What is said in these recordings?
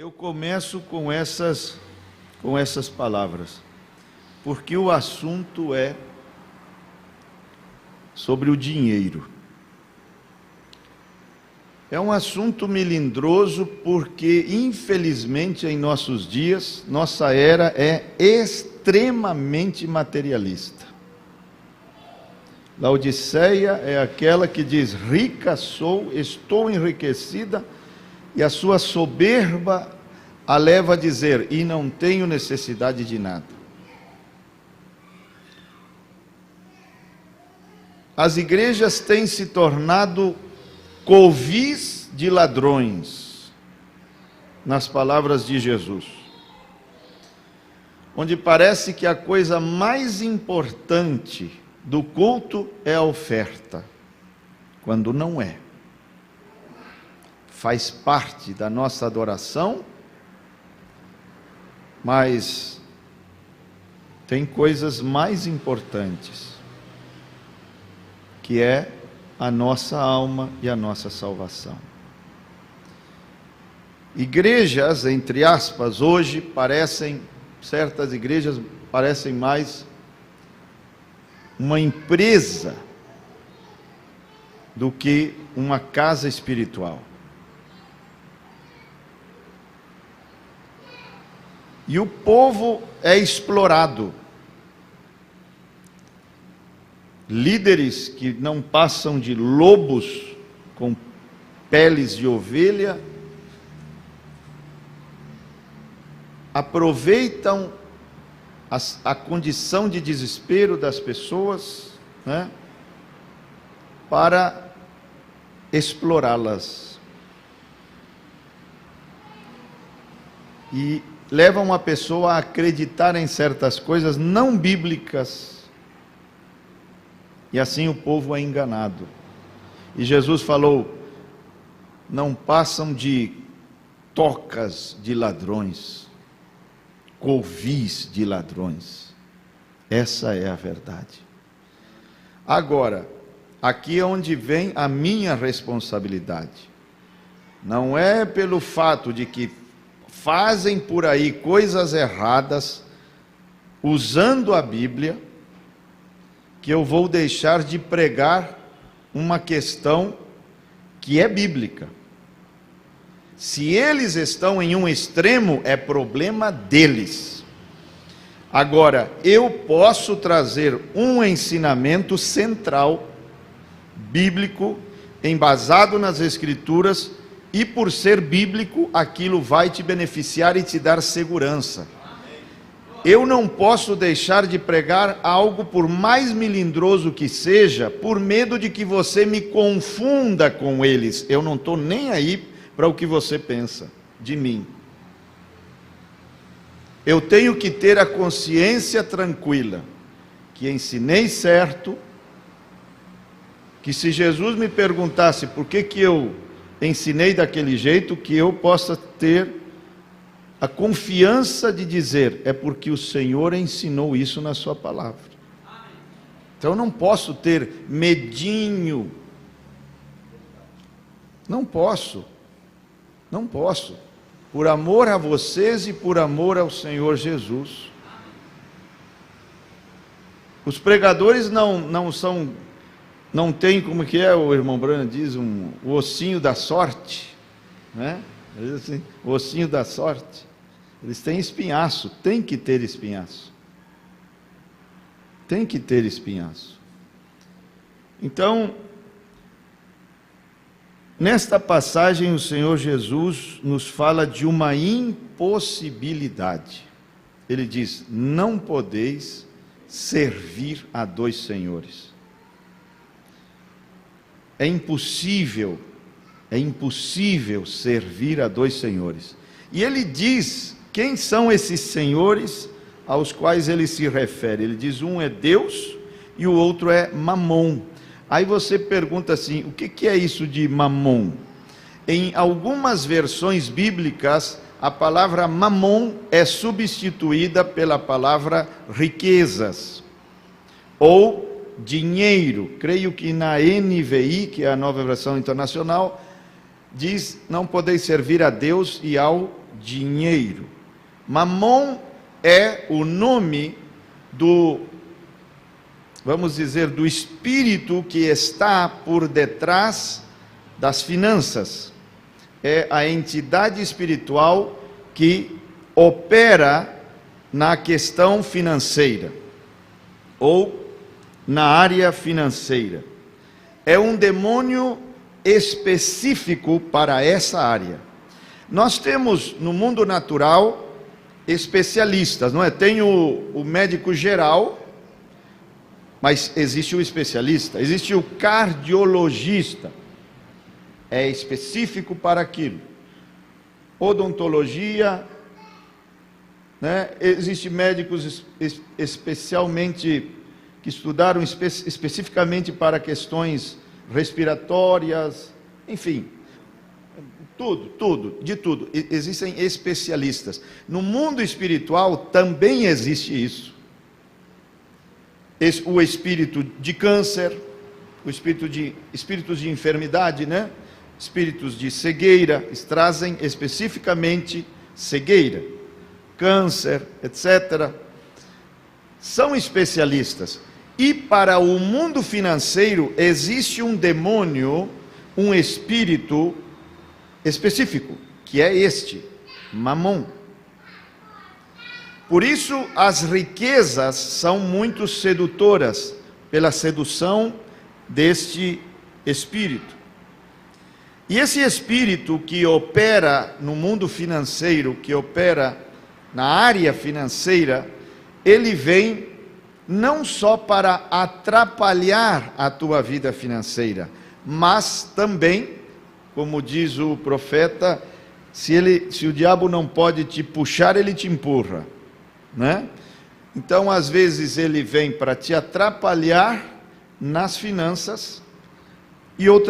Eu começo com essas palavras, porque o assunto é sobre o dinheiro. É um assunto melindroso porque, infelizmente, em nossos dias, nossa era é extremamente materialista. Laodiceia é aquela que diz: rica sou, estou enriquecida, e a sua soberba a leva a dizer: e não tenho necessidade de nada. As igrejas têm se tornado covis de ladrões, nas palavras de Jesus, onde parece que a coisa mais importante do culto é a oferta, quando não é. Faz parte da nossa adoração, mas tem coisas mais importantes, que é a nossa alma e a nossa salvação. Igrejas, entre aspas, hoje certas igrejas parecem mais uma empresa do que uma casa espiritual. E o povo é explorado. Líderes que não passam de lobos com peles de ovelha aproveitam a condição de desespero das pessoas, né, para explorá-las. E levam a pessoa a acreditar em certas coisas não bíblicas. E assim o povo é enganado. E Jesus falou: não passam de tocas de ladrões, covis de ladrões. Essa é a verdade. Agora, aqui é onde vem a minha responsabilidade. Não é pelo fato de que fazem por aí coisas erradas, usando a Bíblia, que eu vou deixar de pregar uma questão que é bíblica. Se eles estão em um extremo, é problema deles. Agora, eu posso trazer um ensinamento central, bíblico, embasado nas Escrituras, e por ser bíblico, aquilo vai te beneficiar e te dar segurança. Eu não posso deixar de pregar algo, por mais melindroso que seja, por medo de que você me confunda com eles. Eu não estou nem aí para o que você pensa de mim. Eu tenho que ter a consciência tranquila, que ensinei certo, que se Jesus me perguntasse por que eu ensinei daquele jeito, que eu possa ter a confiança de dizer: é porque o Senhor ensinou isso na sua palavra. Então eu não posso ter medinho. Não posso. Por amor a vocês e por amor ao Senhor Jesus. Os pregadores não tem, como que é, o irmão Brana diz, o ossinho da sorte, né? Assim, o ossinho da sorte. Eles têm espinhaço, tem que ter espinhaço. Tem que ter espinhaço. Então, nesta passagem, o Senhor Jesus nos fala de uma impossibilidade. Ele diz: não podeis servir a dois senhores. É impossível servir a dois senhores. E ele diz quem são esses senhores aos quais ele se refere. Ele diz: um é Deus e o outro é Mamon. Aí você pergunta assim: o que é isso de Mamon? Em algumas versões bíblicas, a palavra Mamon é substituída pela palavra riquezas, ou dinheiro. Creio que na NVI, que é a Nova Versão Internacional, diz: não podeis servir a Deus e ao dinheiro. Mamon é o nome do, vamos dizer, do espírito que está por detrás das finanças. É a entidade espiritual que opera na questão financeira ou na área financeira. É um demônio específico para essa área. Nós temos no mundo natural especialistas, não é? Tem o médico geral, mas existe o especialista, existe o cardiologista, é específico para aquilo. Odontologia, né? Existem médicos especialmente que estudaram especificamente para questões respiratórias, enfim, de tudo. Existem especialistas. No mundo espiritual também existe isso. O espírito de câncer, espíritos de enfermidade, né? Espíritos de cegueira, trazem especificamente cegueira, câncer, etc. São especialistas. E para o mundo financeiro existe um demônio, um espírito específico, que é este, Mamon. Por isso as riquezas são muito sedutoras, pela sedução deste espírito. E esse espírito que opera no mundo financeiro, que opera na área financeira, ele vem não só para atrapalhar a tua vida financeira, mas também, como diz o profeta, se o diabo não pode te puxar, ele te empurra, né? Então, às vezes ele vem para te atrapalhar nas finanças,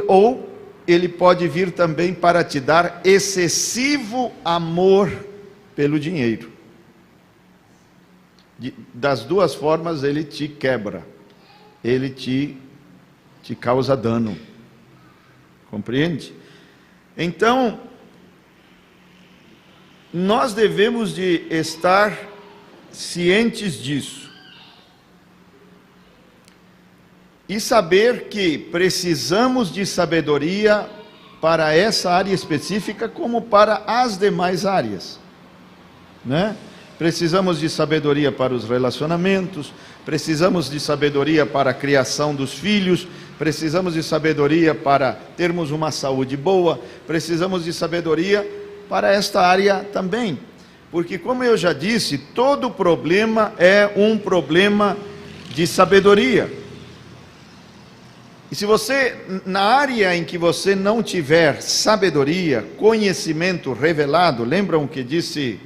ou ele pode vir também para te dar excessivo amor pelo dinheiro. Das duas formas ele te quebra, ele te causa dano, compreende? Então, nós devemos de estar cientes disso e saber que precisamos de sabedoria para essa área específica como para as demais áreas, né? Precisamos de sabedoria para os relacionamentos, precisamos de sabedoria para a criação dos filhos, precisamos de sabedoria para termos uma saúde boa, precisamos de sabedoria para esta área também, porque, como eu já disse, todo problema é um problema de sabedoria. E se você, na área em que você não tiver sabedoria, conhecimento revelado, lembram que disse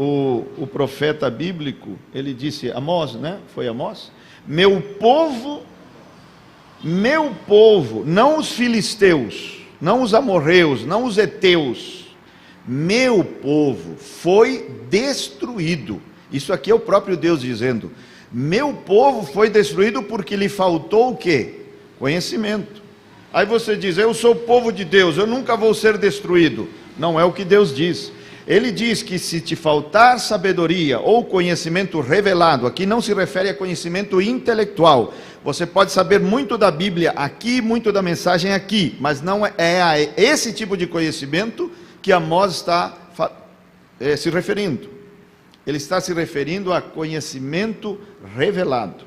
o profeta bíblico? Ele disse, Amós, né? Foi Amós? Meu povo, não os filisteus, não os amorreus, não os heteus, meu povo foi destruído. Isso aqui é o próprio Deus dizendo, meu povo foi destruído porque lhe faltou o quê? Conhecimento. Aí você diz, eu sou o povo de Deus, eu nunca vou ser destruído. Não é o que Deus diz. Ele diz que se te faltar sabedoria ou conhecimento revelado, aqui não se refere a conhecimento intelectual. Você pode saber muito da Bíblia aqui, muito da mensagem aqui, mas não é a esse tipo de conhecimento que Amós está se referindo. Ele está se referindo a conhecimento revelado.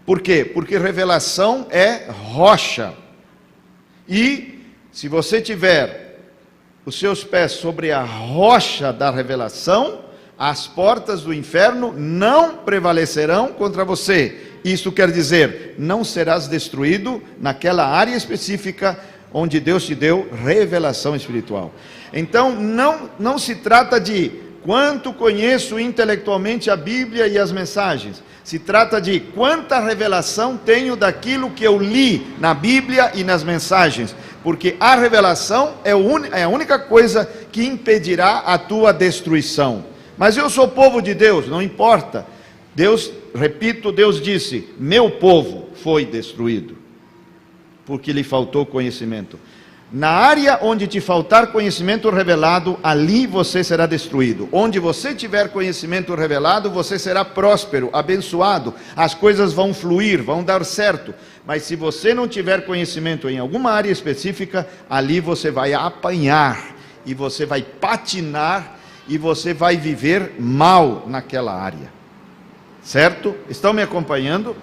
Por quê? Porque revelação é rocha. E se você tiver os seus pés sobre a rocha da revelação, as portas do inferno não prevalecerão contra você. Isso quer dizer, não serás destruído naquela área específica onde Deus te deu revelação espiritual. Então, não se trata de quanto conheço intelectualmente a Bíblia e as mensagens. Se trata de quanta revelação tenho daquilo que eu li na Bíblia e nas mensagens. Porque a revelação é a única coisa que impedirá a tua destruição. Mas eu sou povo de Deus, não importa. Deus, repito, Deus disse, meu povo foi destruído, porque lhe faltou conhecimento. Na área onde te faltar conhecimento revelado, ali você será destruído. Onde você tiver conhecimento revelado, você será próspero, abençoado. As coisas vão fluir, vão dar certo. Mas se você não tiver conhecimento em alguma área específica, ali você vai apanhar, e você vai patinar, e você vai viver mal naquela área. Certo? Estão me acompanhando?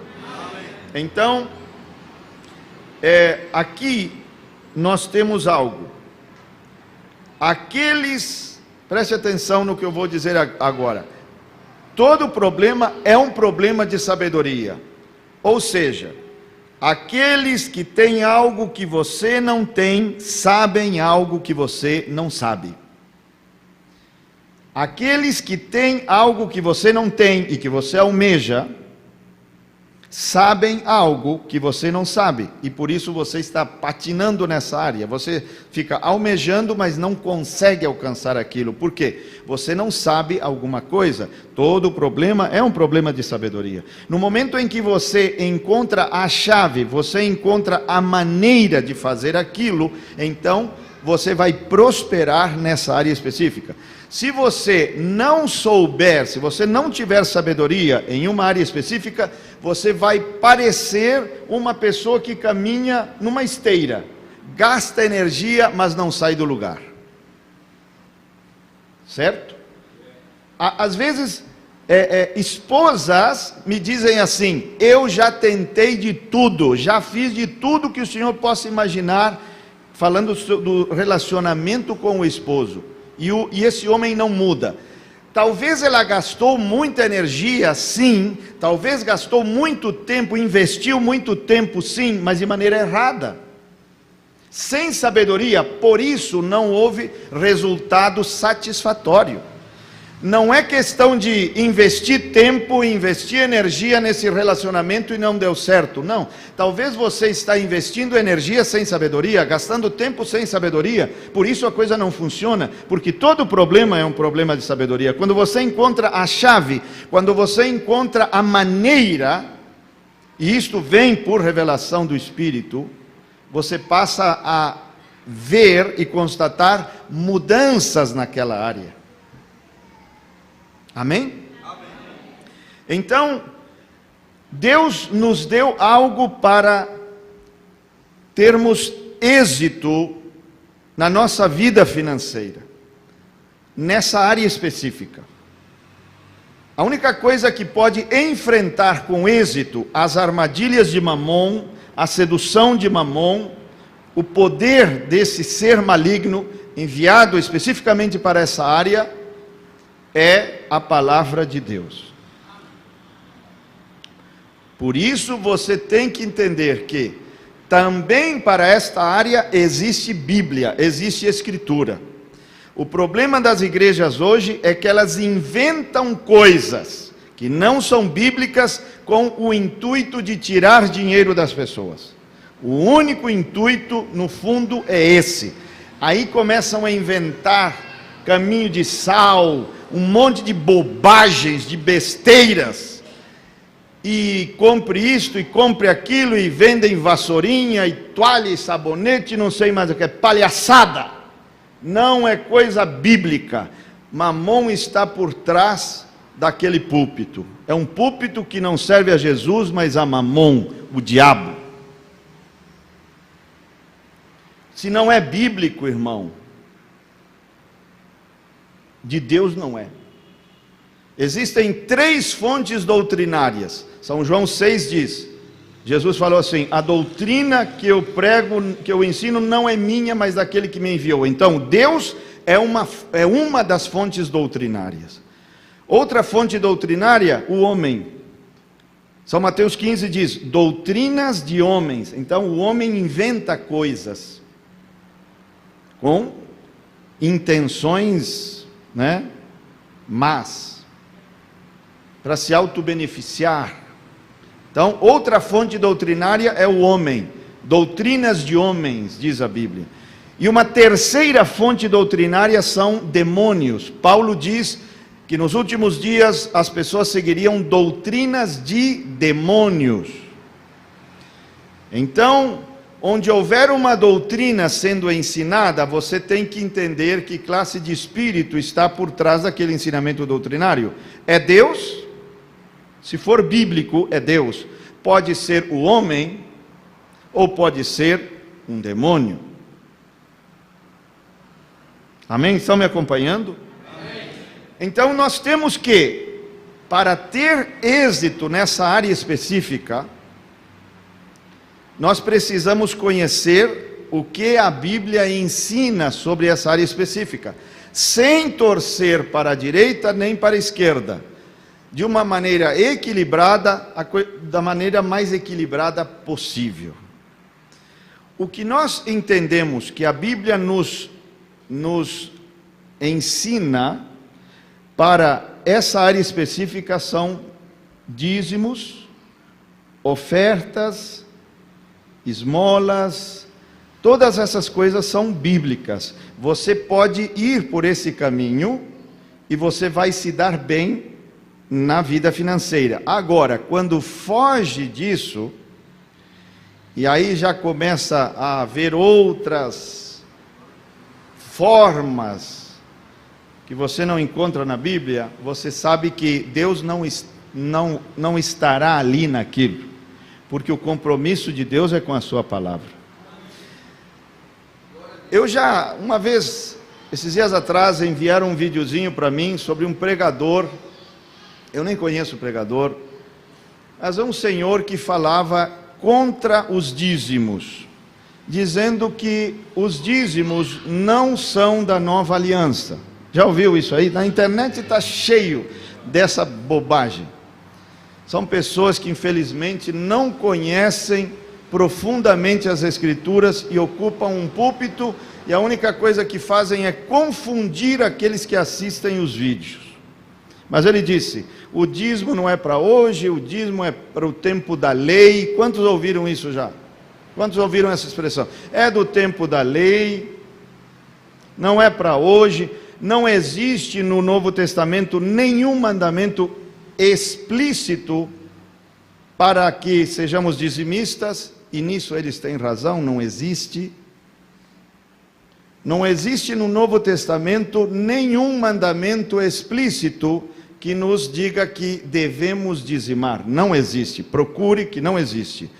Então, aqui nós temos algo. Preste atenção no que eu vou dizer agora. Todo problema é um problema de sabedoria. Ou seja, aqueles que têm algo que você não tem, sabem algo que você não sabe. Aqueles que têm algo que você não tem e que você almeja, sabem algo que você não sabe, e por isso você está patinando nessa área. Você fica almejando, mas não consegue alcançar aquilo. Por quê? Você não sabe alguma coisa. Todo problema é um problema de sabedoria. No momento em que você encontra a chave, você encontra a maneira de fazer aquilo, então você vai prosperar nessa área específica. Se você não souber, se você não tiver sabedoria em uma área específica, você vai parecer uma pessoa que caminha numa esteira, gasta energia, mas não sai do lugar. Certo? Às vezes, esposas me dizem assim: eu já tentei de tudo, já fiz de tudo que o senhor possa imaginar, falando do relacionamento com o esposo. E esse homem não muda. Talvez ela gastou muita energia, sim. Talvez gastou muito tempo, investiu muito tempo, sim, mas de maneira errada. Sem sabedoria, por isso não houve resultado satisfatório. Não é questão de investir tempo, investir energia nesse relacionamento e não deu certo, não. Talvez você está investindo energia sem sabedoria, gastando tempo sem sabedoria, por isso a coisa não funciona, porque todo problema é um problema de sabedoria. Quando você encontra a chave, quando você encontra a maneira, e isto vem por revelação do Espírito, você passa a ver e constatar mudanças naquela área. Amém? Amém? Então, Deus nos deu algo para termos êxito na nossa vida financeira, nessa área específica. A única coisa que pode enfrentar com êxito as armadilhas de Mamon, a sedução de Mamon, o poder desse ser maligno enviado especificamente para essa área, é a palavra de Deus. Por isso você tem que entender que também para esta área existe Bíblia, existe Escritura. O problema das igrejas hoje é que elas inventam coisas que não são bíblicas com o intuito de tirar dinheiro das pessoas. O único intuito, no fundo, é esse. Aí começam a inventar caminho de sal, um monte de bobagens, de besteiras, e compre isto e compre aquilo, e vendem vassourinha e toalha e sabonete, não sei mais o que, é palhaçada, não é coisa bíblica. Mamon está por trás daquele púlpito, é um púlpito que não serve a Jesus, mas a Mamon, o diabo. Se não é bíblico, irmão, de Deus não é. Existem 3 fontes doutrinárias. São João 6 diz, Jesus falou assim: a doutrina que eu prego, que eu ensino, não é minha, mas daquele que me enviou. Então Deus é uma das fontes doutrinárias. Outra fonte doutrinária, o homem. São Mateus 15 diz, doutrinas de homens. Então o homem inventa coisas com intenções, mas para se autobeneficiar. Então, outra fonte doutrinária é o homem, doutrinas de homens, diz a Bíblia. E uma terceira fonte doutrinária são demônios. Paulo diz que nos últimos dias as pessoas seguiriam doutrinas de demônios. Então, onde houver uma doutrina sendo ensinada, você tem que entender que classe de espírito está por trás daquele ensinamento doutrinário. É Deus? Se for bíblico, é Deus. Pode ser o homem, ou pode ser um demônio. Amém? Estão me acompanhando? Amém. Então nós temos que, para ter êxito nessa área específica, nós precisamos conhecer o que a Bíblia ensina sobre essa área específica, sem torcer para a direita nem para a esquerda, de uma maneira equilibrada, da maneira mais equilibrada possível. O que nós entendemos que a Bíblia nos ensina para essa área específica são dízimos, ofertas, esmolas, todas essas coisas são bíblicas. Você pode ir por esse caminho e você vai se dar bem na vida financeira. Agora, quando foge disso, e aí já começa a haver outras formas que você não encontra na Bíblia, você sabe que Deus não estará ali naquilo, porque o compromisso de Deus é com a sua palavra. Eu já, uma vez, esses dias atrás, enviaram um videozinho para mim sobre um pregador. Eu nem conheço o pregador, mas é um senhor que falava contra os dízimos, dizendo que os dízimos não são da nova aliança. Já ouviu isso aí? Na internet está cheio dessa bobagem. São pessoas que infelizmente não conhecem profundamente as Escrituras e ocupam um púlpito, e a única coisa que fazem é confundir aqueles que assistem os vídeos. Mas ele disse, o dízimo não é para hoje, o dízimo é para o tempo da lei. Quantos ouviram isso já? Quantos ouviram essa expressão? É do tempo da lei, não é para hoje. Não existe no Novo Testamento nenhum mandamento explícito para que sejamos dizimistas, e nisso eles têm razão, não existe. Não existe no Novo Testamento nenhum mandamento explícito que nos diga que devemos dizimar. Não existe, procure que não existe.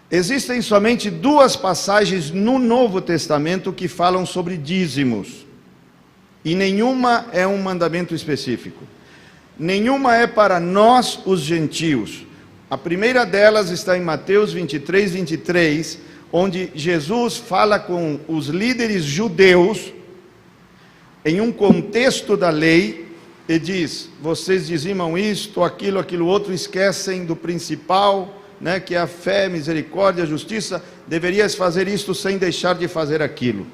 Existem somente duas passagens no Novo Testamento que falam sobre dízimos, e nenhuma é um mandamento específico. Nenhuma é para nós, os gentios. A primeira delas está em Mateus 23, 23, onde Jesus fala com os líderes judeus, em um contexto da lei, e diz, vocês dizimam isto, aquilo outro, esquecem do principal, né, que é a fé, misericórdia, justiça, deverias fazer isto sem deixar de fazer aquilo.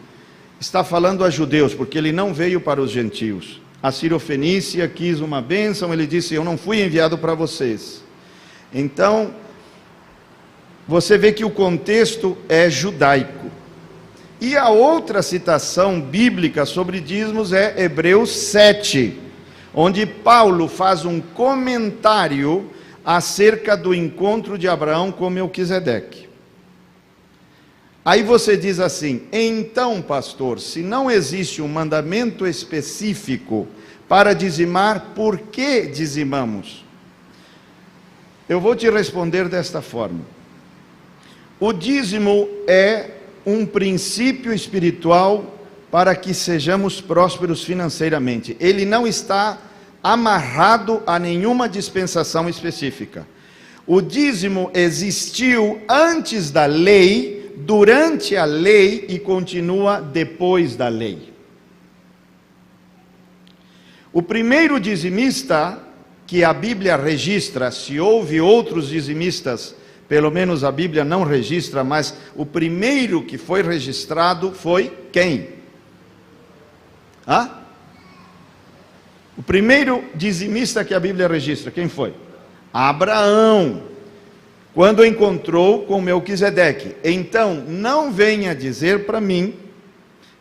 Está falando a judeus, porque ele não veio para os gentios. A Cirofenícia quis uma bênção, ele disse, eu não fui enviado para vocês. Então, você vê que o contexto é judaico. E a outra citação bíblica sobre dízimos é Hebreus 7, onde Paulo faz um comentário acerca do encontro de Abraão com Melquisedeque. Aí você diz assim, então pastor, se não existe um mandamento específico para dizimar, por que dizimamos? Eu vou te responder desta forma. O dízimo é um princípio espiritual para que sejamos prósperos financeiramente. Ele não está amarrado a nenhuma dispensação específica. O dízimo existiu antes da lei, durante a lei e continua depois da lei. O primeiro dizimista que a Bíblia registra, se houve outros dizimistas, pelo menos a Bíblia não registra, mas o primeiro que foi registrado foi quem? O primeiro dizimista que a Bíblia registra, quem foi? Abraão, quando encontrou com Melquisedeque. Então, não venha dizer para mim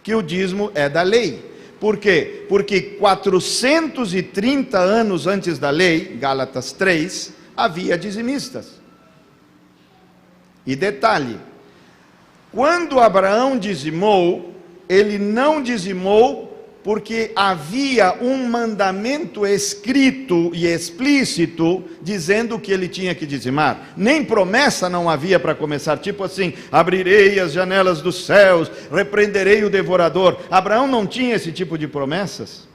que o dízimo é da lei. Por quê? Porque 430 anos antes da lei, Gálatas 3, havia dizimistas. E detalhe, Quando Abraão dizimou, ele não dizimou porque havia um mandamento escrito e explícito dizendo que ele tinha que dizimar. Nem promessa não havia para começar, tipo assim: abrirei as janelas dos céus, repreenderei o devorador. Abraão não tinha esse tipo de promessas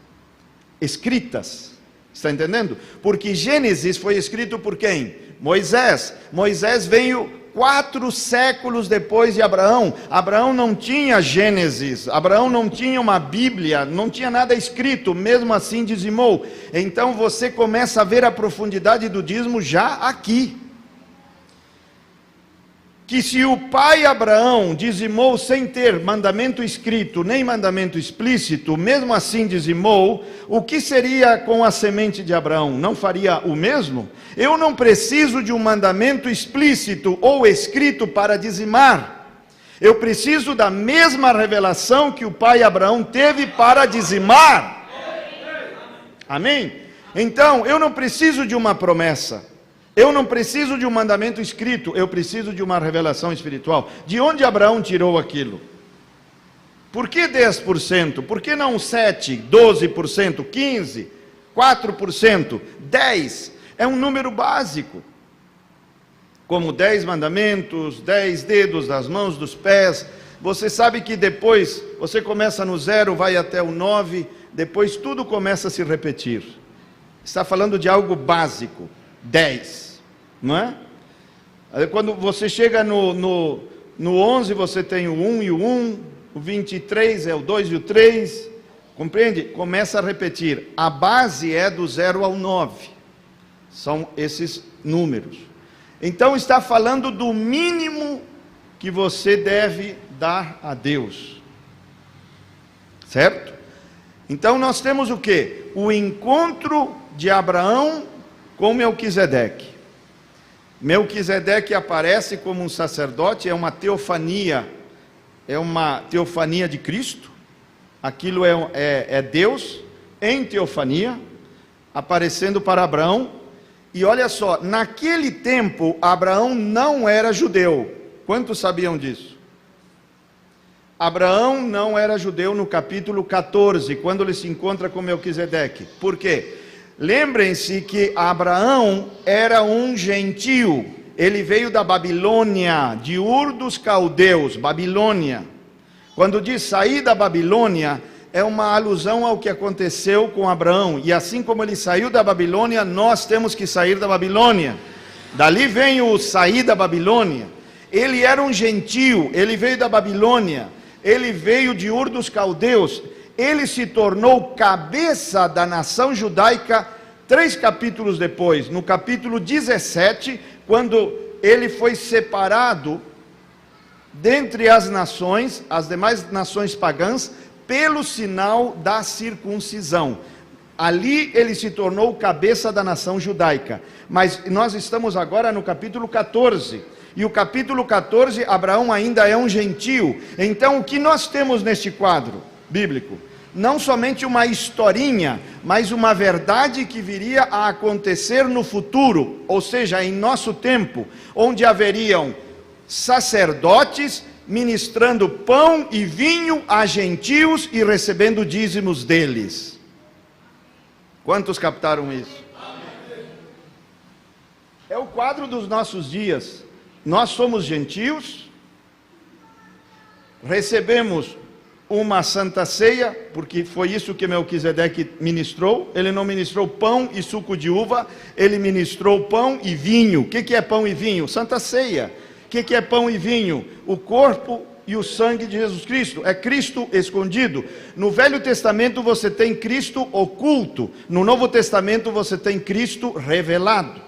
escritas, está entendendo? Porque Gênesis foi escrito por quem? Moisés. Moisés veio 4 séculos depois de Abraão. Abraão não tinha Gênesis, Abraão não tinha uma Bíblia, não tinha nada escrito, mesmo assim dizimou. Então você começa a ver a profundidade do dízimo já aqui. Que se o pai Abraão dizimou sem ter mandamento escrito, nem mandamento explícito, mesmo assim dizimou, o que seria com a semente de Abraão? Não faria o mesmo? Eu não preciso de um mandamento explícito ou escrito para dizimar. Eu preciso da mesma revelação que o pai Abraão teve para dizimar. Amém? Então, eu não preciso de uma promessa. Eu não preciso de um mandamento escrito, eu preciso de uma revelação espiritual. De onde Abraão tirou aquilo? Por que 10%? Por que não 7%, 12%, 15%, 4%, 10%? É um número básico. Como 10 mandamentos, 10 dedos das mãos, dos pés. Você sabe que depois, você começa no 0, vai até o 9, depois tudo começa a se repetir. Está falando de algo básico. 10. Não é? Aí quando você chega no 11, você tem o 1 e o 1, o 23 é o 2 e o 3, compreende? Começa a repetir, a base é do 0 ao 9, são esses números. Então está falando do mínimo que você deve dar a Deus, certo? Então nós temos o que? O encontro de Abraão com Melquisedeque. Melquisedeque aparece como um sacerdote, é uma teofania de Cristo. Aquilo é Deus em teofania, aparecendo para Abraão. E olha só, naquele tempo Abraão não era judeu. Quantos sabiam disso? Abraão não era judeu no capítulo 14, quando ele se encontra com Melquisedeque. Por quê? Lembrem-se que Abraão era um gentio, ele veio da Babilônia, de Ur dos Caldeus, Babilônia. Quando diz sair da Babilônia, é uma alusão ao que aconteceu com Abraão, e assim como ele saiu da Babilônia, nós temos que sair da Babilônia. Dali vem o sair da Babilônia. Ele era um gentio, ele veio da Babilônia, ele veio de Ur dos Caldeus. Ele se tornou cabeça da nação judaica 3 capítulos depois, no capítulo 17, quando ele foi separado dentre as nações, as demais nações pagãs, pelo sinal da circuncisão. Ali ele se tornou cabeça da nação judaica. Mas nós estamos agora no capítulo 14. E o capítulo 14, Abraão ainda é um gentio. Então o que nós temos neste quadro bíblico? Não somente uma historinha, mas uma verdade que viria a acontecer no futuro, ou seja, em nosso tempo, onde haveriam sacerdotes ministrando pão e vinho a gentios e recebendo dízimos deles. Quantos captaram isso? É o quadro dos nossos dias. Nós somos gentios, recebemos uma santa ceia, porque foi isso que Melquisedeque ministrou. Ele não ministrou pão e suco de uva, ele ministrou pão e vinho. O que é pão e vinho? Santa ceia. O que é pão e vinho? O corpo e o sangue de Jesus Cristo. É Cristo escondido. No Velho Testamento você tem Cristo oculto, no Novo Testamento você tem Cristo revelado.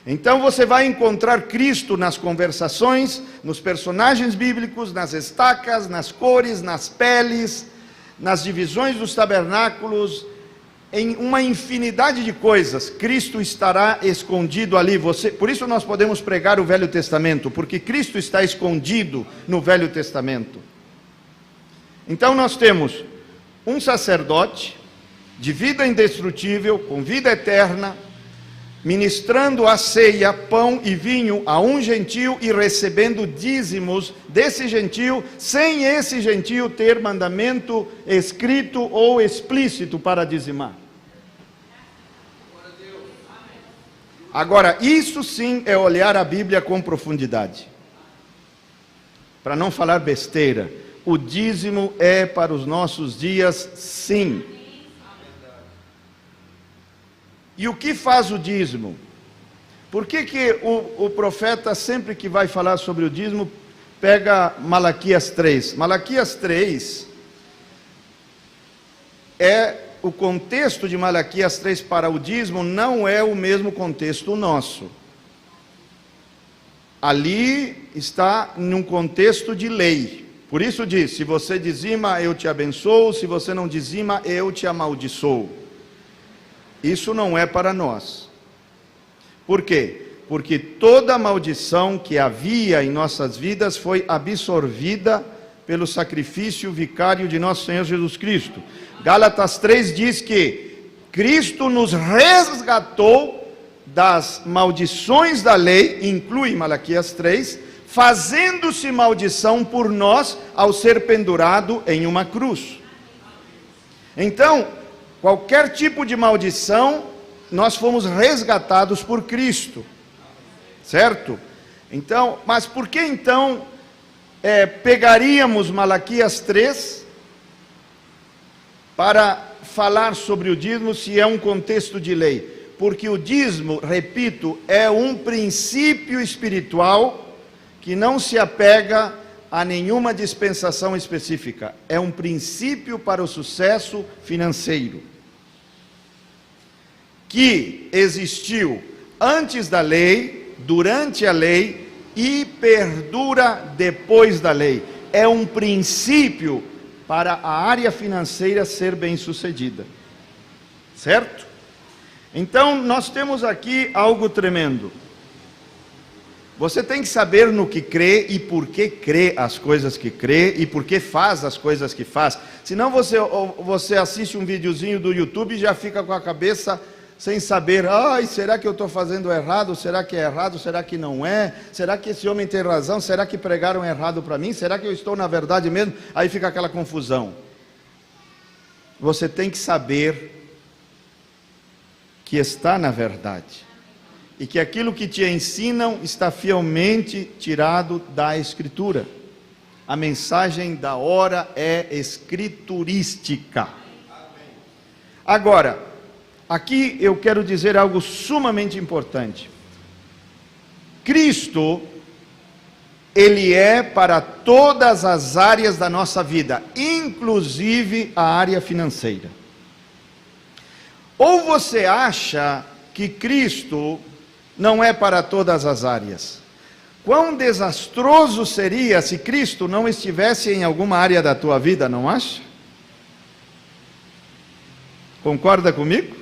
Então você vai encontrar Cristo nas conversações, nos personagens bíblicos, nas estacas, nas cores, nas peles, nas divisões dos tabernáculos, em uma infinidade de coisas. Cristo estará escondido ali. Por isso nós podemos pregar o Velho Testamento, porque Cristo está escondido no Velho Testamento. Então nós temos um sacerdote de vida indestrutível, com vida eterna, ministrando a ceia, pão e vinho a um gentio e recebendo dízimos desse gentio, sem esse gentio ter mandamento escrito ou explícito para dizimar. Agora, isso sim é olhar a Bíblia com profundidade. Para não falar besteira, o dízimo é para os nossos dias, sim. E o que faz o dízimo? Por que o profeta, sempre que vai falar sobre o dízimo, pega Malaquias 3? Malaquias 3 o contexto de Malaquias 3 para o dízimo não é o mesmo contexto nosso. Ali está num contexto de lei. Por isso diz, se você dizima, eu te abençoo, se você não dizima, eu te amaldiçoo. Isso não é para nós. Por quê? Porque toda a maldição que havia em nossas vidas foi absorvida pelo sacrifício vicário de nosso Senhor Jesus Cristo. Gálatas 3 diz que Cristo nos resgatou das maldições da lei, inclui Malaquias 3, fazendo-se maldição por nós ao ser pendurado em uma cruz. Então, qualquer tipo de maldição, nós fomos resgatados por Cristo, certo? Então, mas por que então pegaríamos Malaquias 3 para falar sobre o dízimo se é um contexto de lei? Porque o dízimo, repito, é um princípio espiritual que não se apega a nenhuma dispensação específica. É um princípio para o sucesso financeiro, que existiu antes da lei, durante a lei e perdura depois da lei. É um princípio para a área financeira ser bem-sucedida, certo? Então, nós temos aqui algo tremendo. Você tem que saber no que crê e por que crê as coisas que crê e por que faz as coisas que faz. Senão você assiste um videozinho do YouTube e já fica com a cabeça sem saber, será que eu estou fazendo errado? Será que é errado? Será que não é? Será que esse homem tem razão? Será que pregaram errado para mim? Será que eu estou na verdade mesmo? Aí fica aquela confusão. Você tem que saber que está na verdade. E que aquilo que te ensinam está fielmente tirado da Escritura. A mensagem da hora é escriturística. Agora, aqui eu quero dizer algo sumamente importante. Cristo, Ele é para todas as áreas da nossa vida, inclusive a área financeira. Ou você acha que Cristo não é para todas as áreas? Quão desastroso seria se Cristo não estivesse em alguma área da tua vida, não acha? Concorda comigo?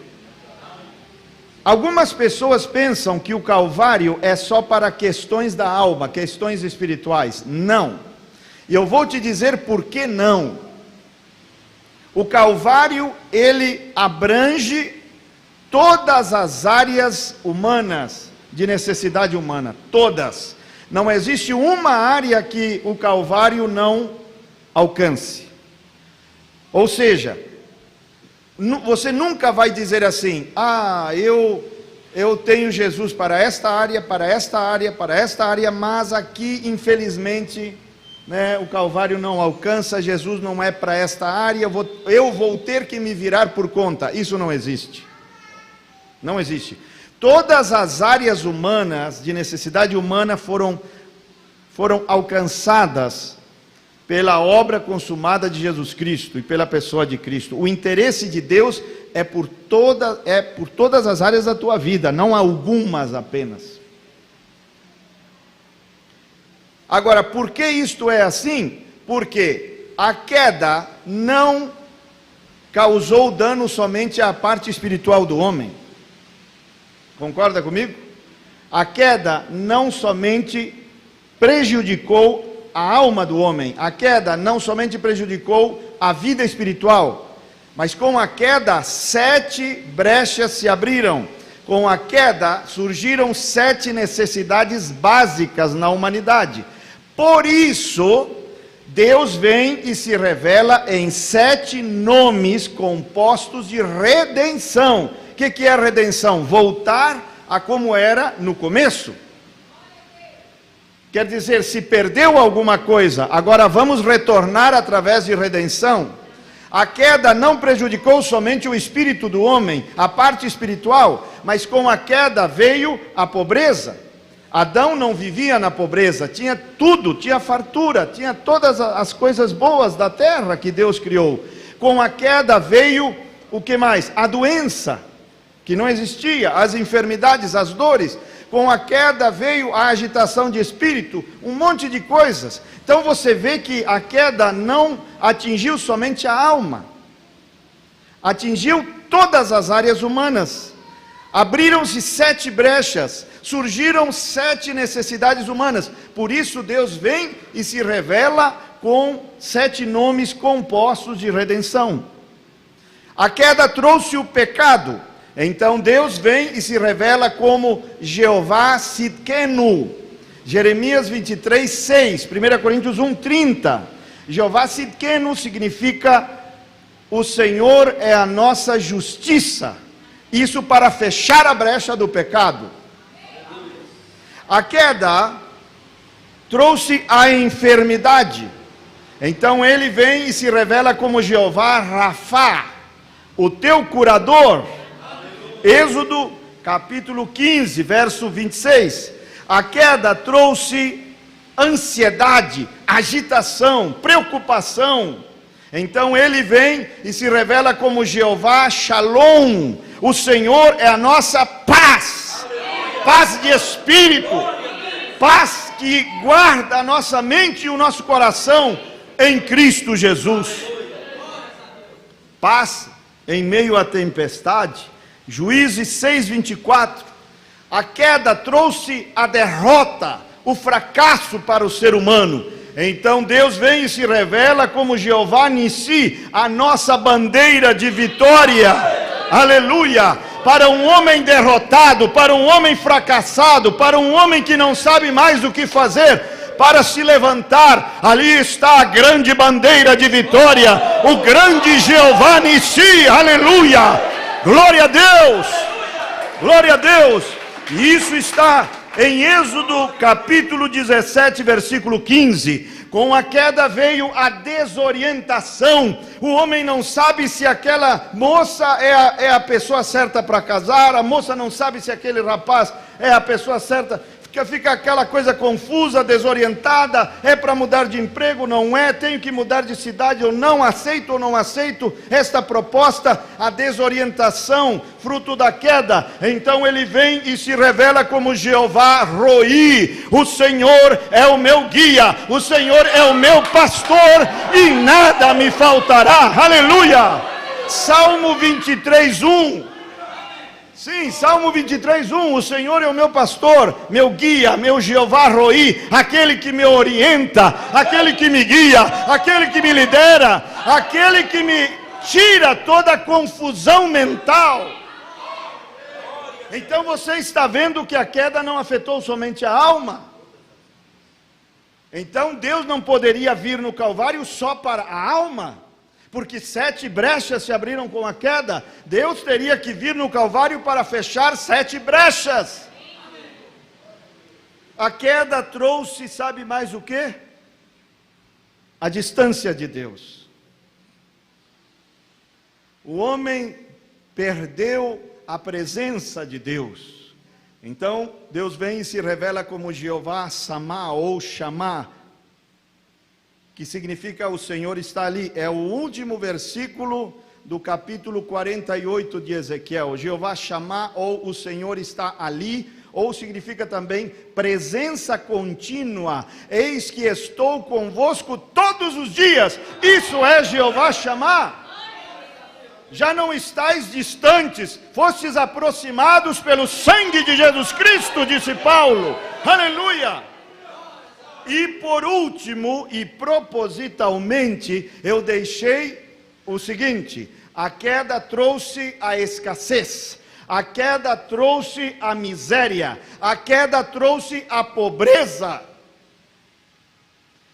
Algumas pessoas pensam que o Calvário é só para questões da alma, questões espirituais. Não. E eu vou te dizer por que não. O Calvário, ele abrange todas as áreas humanas, de necessidade humana, todas. Não existe uma área que o Calvário não alcance. Ou seja, você nunca vai dizer assim, eu tenho Jesus para esta área, para esta área, para esta área, mas aqui, infelizmente, o Calvário não alcança, Jesus não é para esta área, eu vou ter que me virar por conta. Isso não existe. Não existe. Todas as áreas humanas, de necessidade humana, foram alcançadas pela obra consumada de Jesus Cristo e pela pessoa de Cristo. O interesse de Deus é por todas as áreas da tua vida, não algumas apenas. Agora, por que isto é assim? Porque a queda não causou dano somente à parte espiritual do homem. Concorda comigo? A queda não somente prejudicou a alma do homem, a queda não somente prejudicou a vida espiritual, mas com a queda 7 brechas se abriram. Com a queda surgiram 7 necessidades básicas na humanidade. Por isso, Deus vem e se revela em 7 nomes compostos de redenção. O que é redenção? Voltar a como era no começo. Quer dizer, se perdeu alguma coisa, agora vamos retornar através de redenção. A queda não prejudicou somente o espírito do homem, a parte espiritual, mas com a queda veio a pobreza. Adão não vivia na pobreza, tinha tudo, tinha fartura, tinha todas as coisas boas da terra que Deus criou. Com a queda veio o que mais? A doença, que não existia, as enfermidades, as dores. Com a queda veio a agitação de espírito, um monte de coisas. Então você vê que a queda não atingiu somente a alma, atingiu todas as áreas humanas. Abriram-se 7 brechas, surgiram 7 necessidades humanas. Por isso Deus vem e se revela com 7 nomes compostos de redenção. A queda trouxe o pecado. Então Deus vem e se revela como Jeová Sidkenu. Jeremias 23, 6, 1 Coríntios 1, 30. Jeová Sidkenu significa: o Senhor é a nossa justiça. Isso para fechar a brecha do pecado. A queda trouxe a enfermidade. Então ele vem e se revela como Jeová Rafá, o teu curador. Êxodo capítulo 15, verso 26. A queda trouxe ansiedade, agitação, preocupação. Então ele vem e se revela como Jeová Shalom. O Senhor é a nossa paz. Paz de espírito. Paz que guarda a nossa mente e o nosso coração em Cristo Jesus. Paz em meio à tempestade. Juízes 6:24, a queda trouxe a derrota, o fracasso para o ser humano. Então Deus vem e se revela como Jeová Nissi, a nossa bandeira de vitória. Aleluia! Para um homem derrotado, para um homem fracassado, para um homem que não sabe mais o que fazer, para se levantar, ali está a grande bandeira de vitória, o grande Jeová Nissi. Aleluia! Glória a Deus, glória a Deus. E isso está em Êxodo capítulo 17, versículo 15. Com a queda veio a desorientação. O homem não sabe se aquela moça é a pessoa certa para casar, a moça não sabe se aquele rapaz é a pessoa certa. Fica aquela coisa confusa, desorientada. É para mudar de emprego? Não é? Tenho que mudar de cidade? Eu não aceito ou não aceito esta proposta? A desorientação, fruto da queda. Então ele vem e se revela como Jeová Roi. O Senhor é o meu guia, o Senhor é o meu pastor e nada me faltará. Aleluia! Salmo 23, 1. Sim, Salmo 23, 1, o Senhor é o meu pastor, meu guia, meu Jeová Roi, aquele que me orienta, aquele que me guia, aquele que me lidera, aquele que me tira toda a confusão mental. Então você está vendo que a queda não afetou somente a alma. Então Deus não poderia vir no Calvário só para a alma, porque 7 brechas se abriram com a queda. Deus teria que vir no Calvário para fechar 7 brechas. A queda trouxe, sabe mais o que? A distância de Deus. O homem perdeu a presença de Deus. Então Deus vem e se revela como Jeová Samá ou Chamá, que significa o Senhor está ali. É o último versículo do capítulo 48 de Ezequiel. Jeová Chamá, ou o Senhor está ali, ou significa também presença contínua. Eis que estou convosco todos os dias. Isso é Jeová Chamá. Já não estáis distantes, fostes aproximados pelo sangue de Jesus Cristo, disse Paulo. Aleluia! E por último, e propositalmente, eu deixei o seguinte: a queda trouxe a escassez. A queda trouxe a miséria, a queda trouxe a pobreza.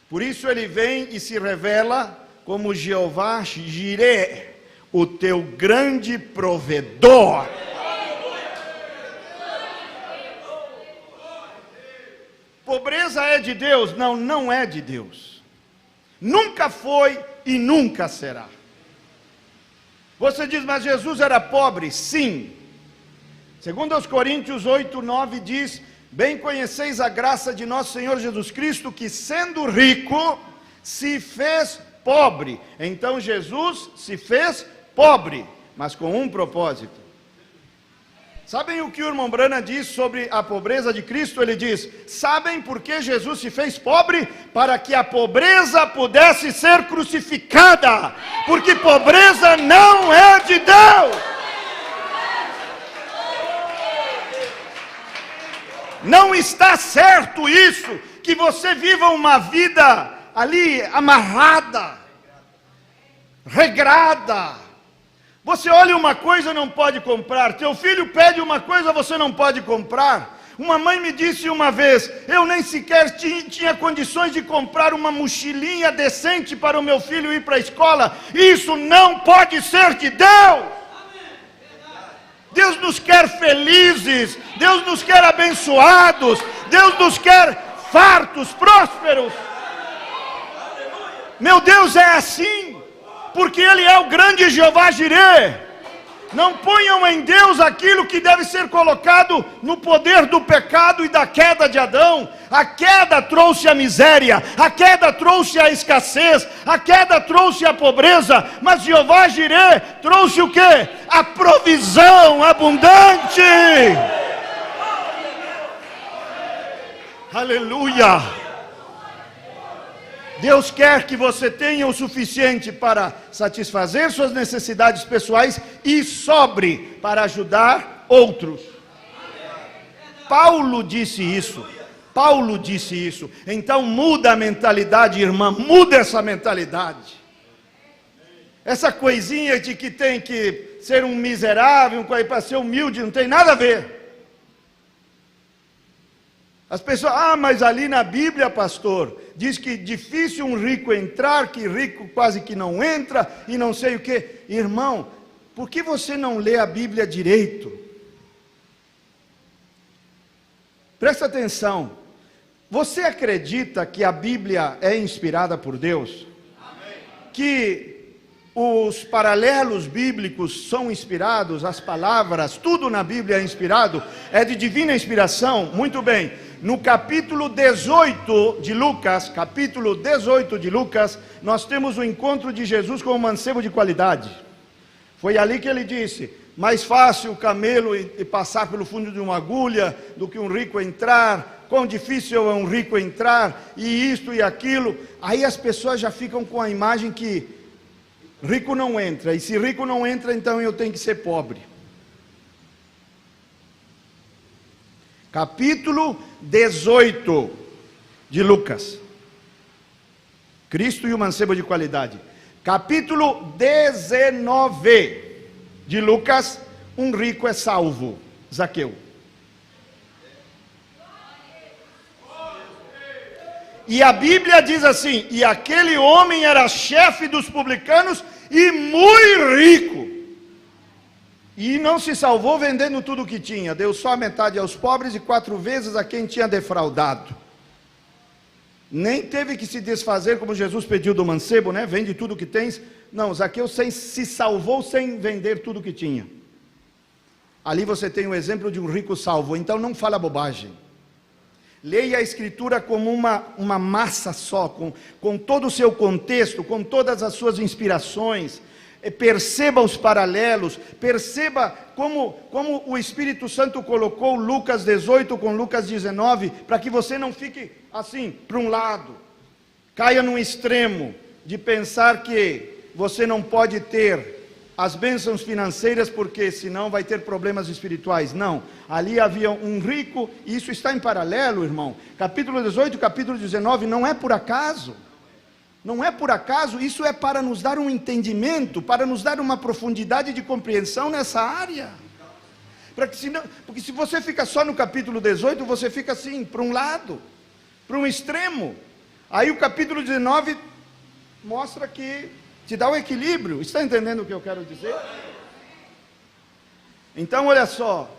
Por isso ele vem e se revela como Jeová Jireh, o teu grande provedor. Pobreza é de Deus? Não, não é de Deus. Nunca foi e nunca será. Você diz, mas Jesus era pobre? Sim. Segundo aos Coríntios 8:9 diz: bem conheceis a graça de nosso Senhor Jesus Cristo, que sendo rico, se fez pobre. Então Jesus se fez pobre, mas com um propósito. Sabem o que o irmão Branham diz sobre a pobreza de Cristo? Ele diz: sabem por que Jesus se fez pobre? Para que a pobreza pudesse ser crucificada, porque pobreza não é de Deus. Não está certo isso, que você viva uma vida ali amarrada, regrada. Você olha uma coisa e não pode comprar, teu filho pede uma coisa, você não pode comprar. Uma mãe me disse uma vez, eu nem sequer tinha condições de comprar uma mochilinha decente para o meu filho ir para a escola. Isso não pode ser de Deus. Deus nos quer felizes, Deus nos quer abençoados, Deus nos quer fartos, prósperos. Meu Deus é assim, porque Ele é o grande Jeová Jireh. Não ponham em Deus aquilo que deve ser colocado no poder do pecado e da queda de Adão. A queda trouxe a miséria, a queda trouxe a escassez, a queda trouxe a pobreza, mas Jeová Jireh trouxe o quê? A provisão abundante. Aleluia! Deus quer que você tenha o suficiente para satisfazer suas necessidades pessoais e sobre para ajudar outros. Paulo disse isso. Paulo disse isso. Então muda a mentalidade, irmã, muda essa mentalidade. Essa coisinha de que tem que ser um miserável, para ser humilde, não tem nada a ver. As pessoas, mas ali na Bíblia, pastor, diz que difícil um rico entrar, que rico quase que não entra, e não sei o que. Irmão, por que você não lê a Bíblia direito? Presta atenção, você acredita que a Bíblia é inspirada por Deus? Amém. Que os paralelos bíblicos são inspirados, as palavras, tudo na Bíblia é inspirado, é de divina inspiração? Muito bem. No capítulo 18 de Lucas, nós temos o encontro de Jesus com o mancebo de qualidade. Foi ali que ele disse: mais fácil o camelo passar pelo fundo de uma agulha do que um rico entrar, quão difícil é um rico entrar, e isto e aquilo. Aí as pessoas já ficam com a imagem que rico não entra, e se rico não entra, então eu tenho que ser pobre. Capítulo 18 de Lucas. Cristo e o mancebo de qualidade. Capítulo 19 de Lucas. Um rico é salvo, Zaqueu. E a Bíblia diz assim: e aquele homem era chefe dos publicanos e muito rico. E não se salvou vendendo tudo o que tinha, deu só a metade aos pobres e 4 vezes a quem tinha defraudado. Nem teve que se desfazer como Jesus pediu do mancebo, né? Vende tudo o que tens. Não, Zaqueu se salvou sem vender tudo o que tinha. Ali você tem o exemplo de um rico salvo. Então não fala bobagem. Leia a Escritura como uma massa só, com todo o seu contexto, com todas as suas inspirações. Perceba os paralelos, perceba como o Espírito Santo colocou Lucas 18 com Lucas 19, para que você não fique assim, para um lado, caia num extremo de pensar que você não pode ter as bênçãos financeiras, porque senão vai ter problemas espirituais. Não, ali havia um rico, e isso está em paralelo, irmão. Capítulo 18, capítulo 19, não é por acaso. Não é por acaso, isso é para nos dar um entendimento, para nos dar uma profundidade de compreensão nessa área. Porque se você fica só no capítulo 18, você fica assim, para um lado, para um extremo. Aí o capítulo 19 mostra que te dá o equilíbrio. Está entendendo o que eu quero dizer? Então olha só,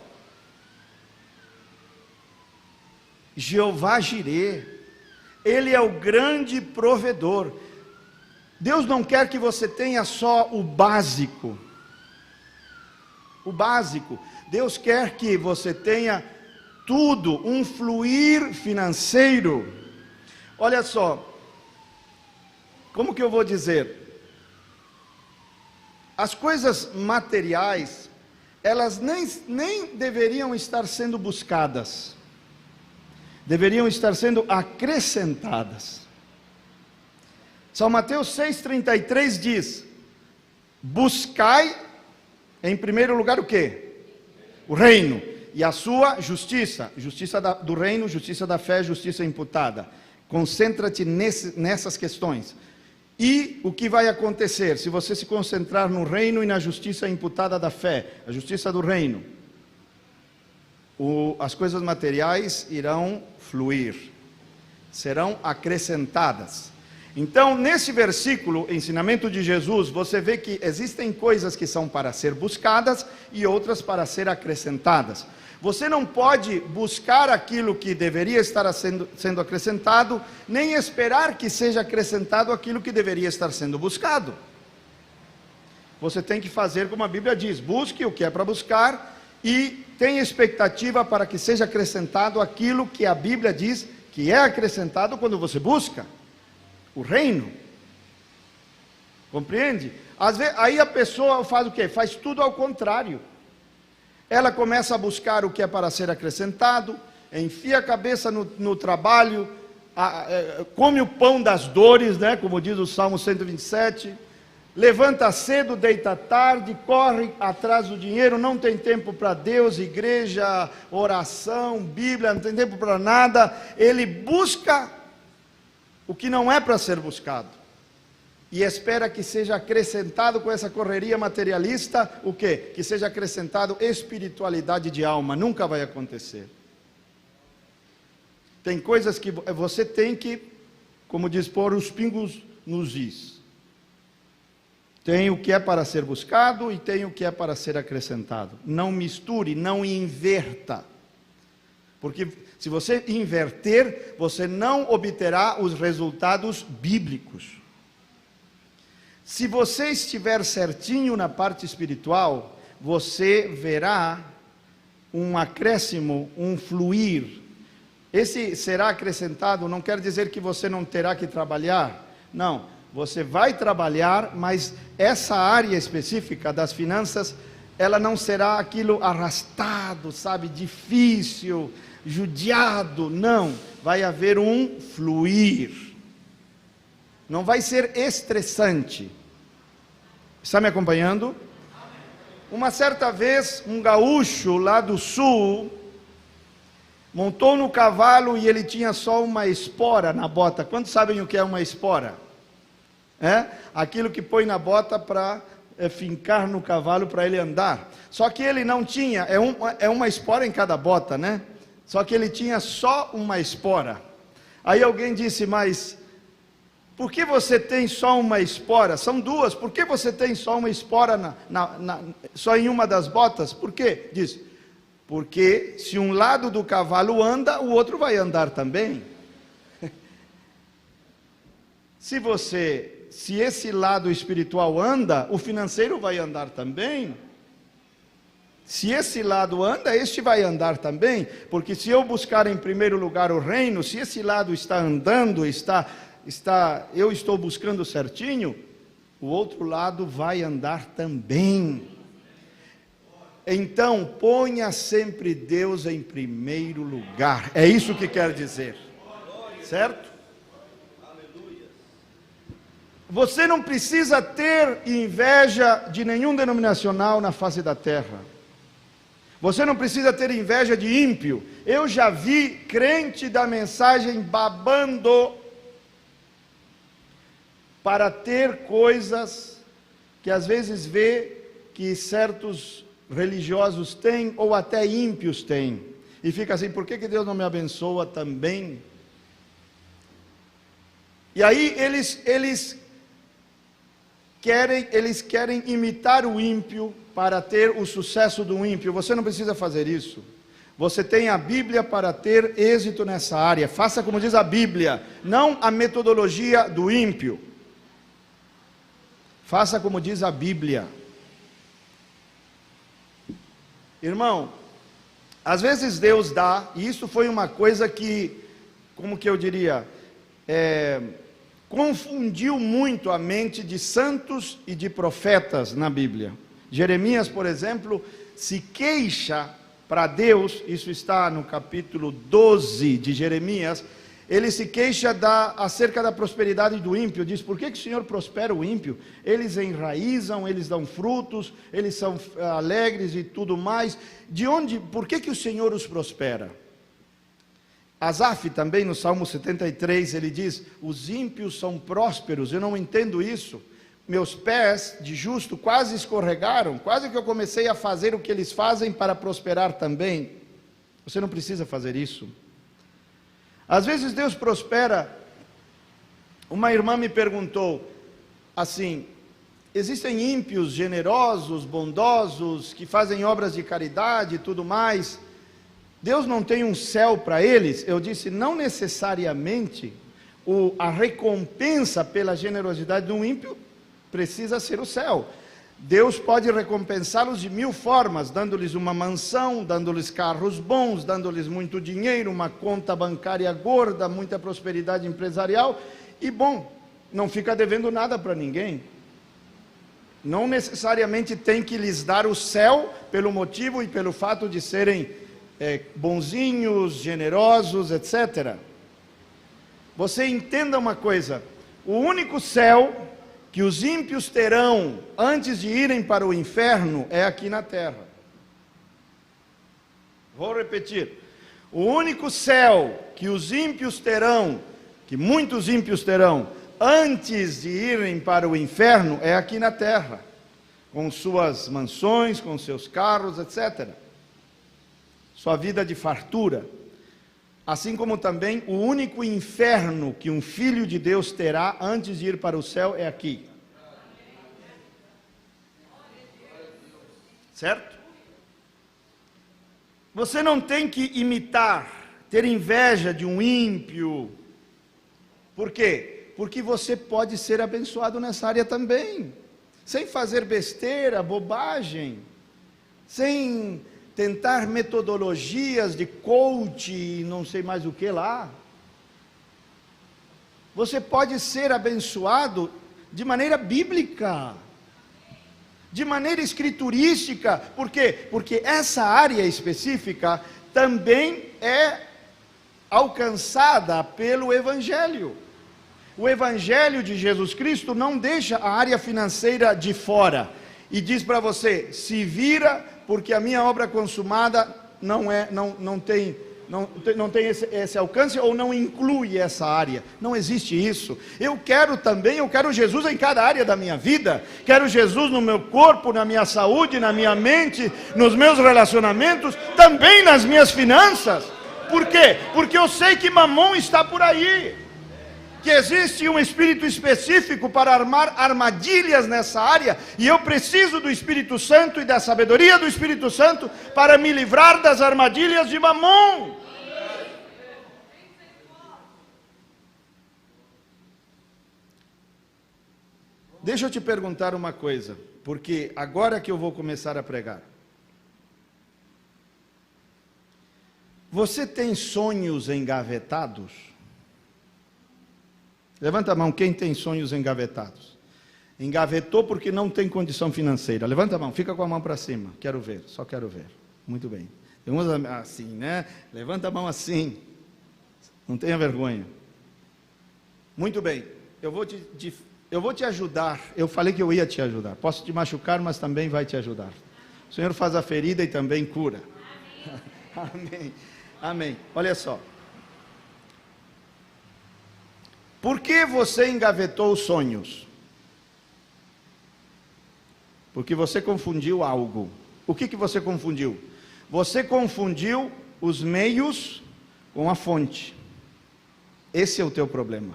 Jeová Jirê, Ele é o grande provedor. Deus não quer que você tenha só o básico. O básico. Deus quer que você tenha tudo, um fluir financeiro. Olha só, como que eu vou dizer? As coisas materiais, elas nem deveriam estar sendo buscadas, deveriam estar sendo acrescentadas. São Mateus 6,33 diz: buscai em primeiro lugar o quê? O reino e a sua justiça, justiça do reino, justiça da fé, justiça imputada. Concentra-te nessas questões. E o que vai acontecer se você se concentrar no reino e na justiça imputada da fé, a justiça do reino? As coisas materiais irão fluir, serão acrescentadas. Então, nesse versículo, ensinamento de Jesus, você vê que existem coisas que são para ser buscadas e outras para ser acrescentadas. Você não pode buscar aquilo que deveria estar sendo acrescentado, nem esperar que seja acrescentado aquilo que deveria estar sendo buscado. Você tem que fazer como a Bíblia diz: busque o que é para buscar e tenha expectativa para que seja acrescentado aquilo que a Bíblia diz que é acrescentado quando você busca o reino. Compreende? Às vezes, aí a pessoa faz o quê? Faz tudo ao contrário. Ela começa a buscar o que é para ser acrescentado, enfia a cabeça no trabalho, come o pão das dores, né, como diz o Salmo 127, levanta cedo, deita tarde, corre atrás do dinheiro, não tem tempo para Deus, igreja, oração, Bíblia, não tem tempo para nada. Ele busca o que não é para ser buscado e espera que seja acrescentado com essa correria materialista, o quê? Que seja acrescentado espiritualidade de alma. Nunca vai acontecer. Tem coisas que você tem que, como diz, pôr os pingos nos is. Tem o que é para ser buscado e tem o que é para ser acrescentado. Não misture, não inverta. Porque se você inverter, você não obterá os resultados bíblicos. Se você estiver certinho na parte espiritual, você verá um acréscimo, um fluir. Esse será acrescentado não quer dizer que você não terá que trabalhar. Não, você vai trabalhar, mas essa área específica das finanças, ela não será aquilo arrastado, sabe, difícil, judiado. Não, vai haver um fluir. Não vai ser estressante. Está me acompanhando? Uma certa vez, um gaúcho lá do sul montou no cavalo e ele tinha só uma espora na bota. Quantos sabem o que é uma espora? Aquilo que põe na bota para fincar no cavalo para ele andar. Só que ele não tinha, é uma espora em cada bota, né? Só que ele tinha só uma espora. Aí alguém disse: mas por que você tem só uma espora? São duas. Por que você tem só uma espora só em uma das botas? Por quê? Diz: porque se um lado do cavalo anda, o outro vai andar também. Se esse lado espiritual anda, o financeiro vai andar também. Se esse lado anda, este vai andar também. Porque se eu buscar em primeiro lugar o reino, se esse lado está andando, eu estou buscando certinho, o outro lado vai andar também. Então, ponha sempre Deus em primeiro lugar. É isso que quer dizer. Certo? Você não precisa ter inveja de nenhum denominacional na face da terra. Você não precisa ter inveja de ímpio. Eu já vi crente da mensagem babando para ter coisas que às vezes vê que certos religiosos têm, ou até ímpios têm. E fica assim, por que Deus não me abençoa também? E aí eles querem imitar o ímpio para ter o sucesso do ímpio. Você não precisa fazer isso. Você tem a Bíblia para ter êxito nessa área. Faça como diz a Bíblia, não a metodologia do ímpio. Faça como diz a Bíblia. Irmão, às vezes Deus dá, e isso foi uma coisa que, como que eu diria, confundiu muito a mente de santos e de profetas na Bíblia. Jeremias, por exemplo, se queixa para Deus, isso está no capítulo 12 de Jeremias, ele se queixa acerca da prosperidade do ímpio, diz, por que o Senhor prospera o ímpio? Eles enraizam, eles dão frutos, eles são alegres e tudo mais, por que o Senhor os prospera? Asaf também no Salmo 73, ele diz, os ímpios são prósperos, eu não entendo isso, meus pés de justo quase escorregaram, quase que eu comecei a fazer o que eles fazem para prosperar também. Você não precisa fazer isso. Às vezes Deus prospera. Uma irmã me perguntou assim, existem ímpios generosos, bondosos, que fazem obras de caridade e tudo mais, Deus não tem um céu para eles? Eu disse, não necessariamente a recompensa pela generosidade de um ímpio precisa ser o céu. Deus pode recompensá-los de 1000 formas, dando-lhes uma mansão, dando-lhes carros bons, dando-lhes muito dinheiro, uma conta bancária gorda, muita prosperidade empresarial, e bom, não fica devendo nada para ninguém. Não necessariamente tem que lhes dar o céu, pelo motivo e pelo fato de serem bonzinhos, generosos, etc. Você entenda uma coisa, o único céu que os ímpios terão antes de irem para o inferno é aqui na terra. Vou repetir, o único céu que os ímpios terão, que muitos ímpios terão, antes de irem para o inferno, é aqui na terra, com suas mansões, com seus carros, etc. Sua vida de fartura. Assim como também o único inferno que um filho de Deus terá antes de ir para o céu é aqui. Certo? Você não tem que imitar, ter inveja de um ímpio. Por quê? Porque você pode ser abençoado nessa área também. Sem fazer besteira, bobagem. Sem tentar metodologias de coach e não sei mais o que lá. Você pode ser abençoado de maneira bíblica, de maneira escriturística. Por quê? Porque essa área específica também é alcançada pelo Evangelho. O Evangelho de Jesus Cristo não deixa a área financeira de fora e diz para você, se vira, porque a minha obra consumada não tem esse alcance, ou não inclui essa área. Não existe isso. Eu quero Jesus em cada área da minha vida. Quero Jesus no meu corpo, na minha saúde, na minha mente, nos meus relacionamentos, também nas minhas finanças. Por quê? Porque eu sei que Mamon está por aí, que existe um espírito específico para armar armadilhas nessa área, e eu preciso do Espírito Santo e da sabedoria do Espírito Santo para me livrar das armadilhas de Mamon. Deixa eu te perguntar uma coisa, porque agora que eu vou começar a pregar. Você tem sonhos engavetados? Levanta a mão, quem tem sonhos engavetados? Engavetou porque não tem condição financeira. Levanta a mão, fica com a mão para cima. Quero ver, só quero ver. Muito bem. Tem uns assim, né? Levanta a mão assim. Não tenha vergonha. Muito bem. Eu vou te ajudar. Eu falei que eu ia te ajudar. Posso te machucar, mas também vai te ajudar. O Senhor faz a ferida e também cura. Amém. Amém. Olha só. Por que você engavetou os sonhos? Porque você confundiu algo. O que você confundiu? Você confundiu os meios com a fonte. Esse é o teu problema.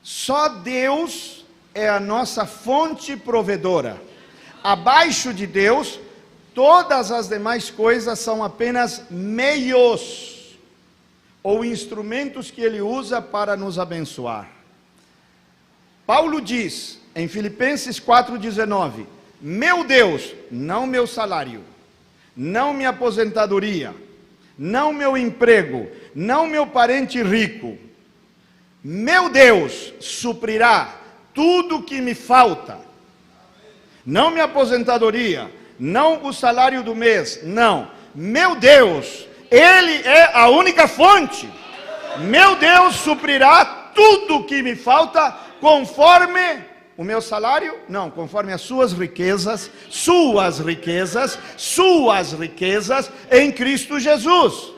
Só Deus é a nossa fonte provedora. Abaixo de Deus, todas as demais coisas são apenas meios ou instrumentos que Ele usa para nos abençoar. Paulo diz em Filipenses 4,19: meu Deus, não meu salário, não minha aposentadoria, não meu emprego, não meu parente rico, meu Deus suprirá tudo que me falta. Não minha aposentadoria, não o salário do mês, não. Meu Deus, Ele é a única fonte. Meu Deus suprirá tudo que me falta conforme o meu salário? Não, conforme as suas riquezas em Cristo Jesus.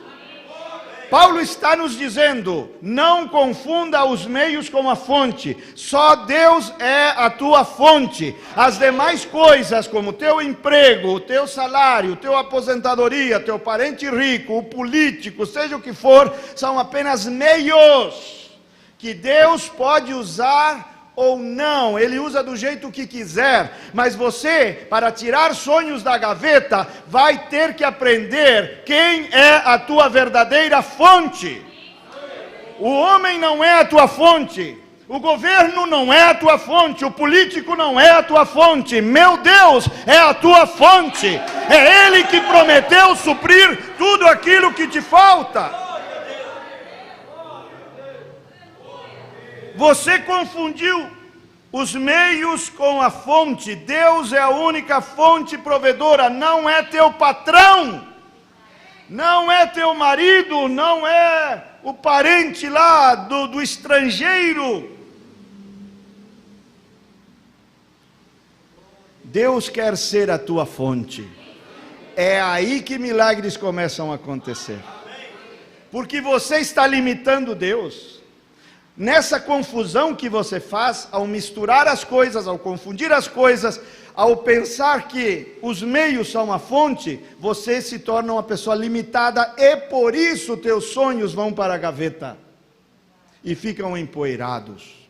Paulo está nos dizendo, não confunda os meios com a fonte, só Deus é a tua fonte. As demais coisas, como o teu emprego, o teu salário, a tua aposentadoria, teu parente rico, o político, seja o que for, são apenas meios que Deus pode usar ou não, Ele usa do jeito que quiser, mas você, para tirar sonhos da gaveta, vai ter que aprender quem é a tua verdadeira fonte. O homem não é a tua fonte, o governo não é a tua fonte, o político não é a tua fonte, meu Deus é a tua fonte, é Ele que prometeu suprir tudo aquilo que te falta. Você confundiu os meios com a fonte. Deus é a única fonte provedora, não é teu patrão, não é teu marido, não é o parente lá do estrangeiro. Deus quer ser a tua fonte. É aí que milagres começam a acontecer, porque você está limitando Deus. Nessa confusão que você faz, ao misturar as coisas, ao confundir as coisas, ao pensar que os meios são a fonte, você se torna uma pessoa limitada e por isso teus sonhos vão para a gaveta e ficam empoeirados.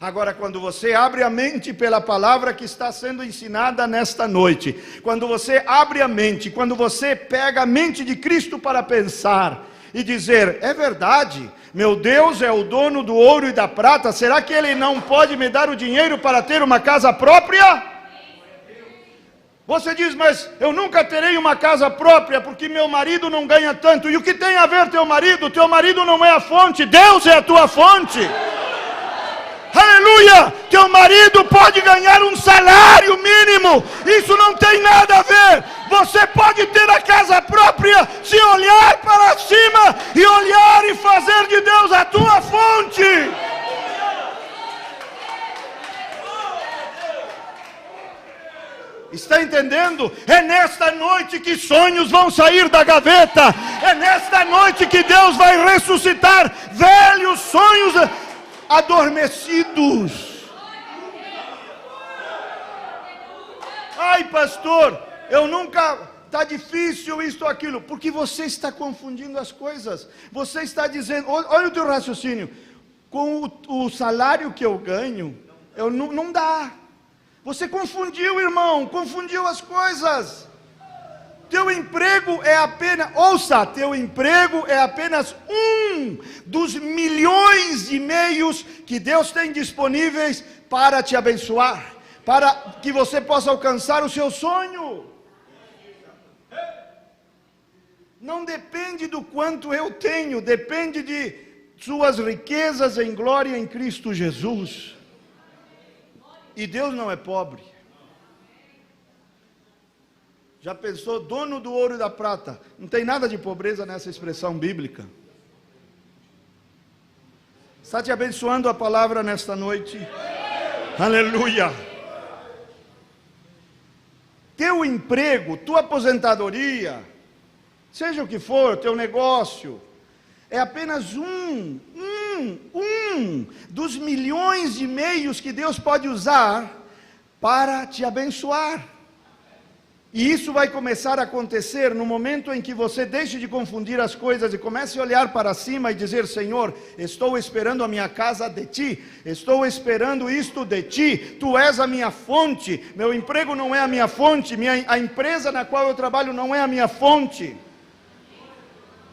Agora, quando você abre a mente pela palavra que está sendo ensinada nesta noite, quando você abre a mente, quando você pega a mente de Cristo para pensar e dizer, é verdade, meu Deus é o dono do ouro e da prata, será que Ele não pode me dar o dinheiro para ter uma casa própria? Você diz, mas eu nunca terei uma casa própria, porque meu marido não ganha tanto. E o que tem a ver teu marido? Teu marido não é a fonte, Deus é a tua fonte. Aleluia! Teu marido pode ganhar um salário mínimo, isso não tem nada a ver. Você pode ter a casa própria se olhar para cima e olhar e fazer de Deus a tua fonte. Está entendendo? É nesta noite que sonhos vão sair da gaveta. É nesta noite que Deus vai ressuscitar velhos sonhos adormecidos. Ai, pastor, eu nunca... Está difícil isto ou aquilo, porque você está confundindo as coisas. Você está dizendo, olha o teu raciocínio, com o salário que eu ganho, não dá. Você confundiu, irmão, confundiu as coisas. Teu emprego é apenas, ouça, teu emprego é apenas um dos milhões de meios que Deus tem disponíveis para te abençoar, para que você possa alcançar o seu sonho. Não depende do quanto eu tenho, depende de suas riquezas em glória em Cristo Jesus. E Deus não é pobre. Já pensou, dono do ouro e da prata? Não tem nada de pobreza nessa expressão bíblica. Está te abençoando a palavra nesta noite? Aleluia! Teu emprego, tua aposentadoria, seja o que for, teu negócio, é apenas um dos milhões de meios que Deus pode usar para te abençoar. E isso vai começar a acontecer no momento em que você deixe de confundir as coisas e comece a olhar para cima e dizer: Senhor, estou esperando a minha casa de Ti, estou esperando isto de Ti, Tu és a minha fonte, meu emprego não é a minha fonte, a empresa na qual eu trabalho não é a minha fonte,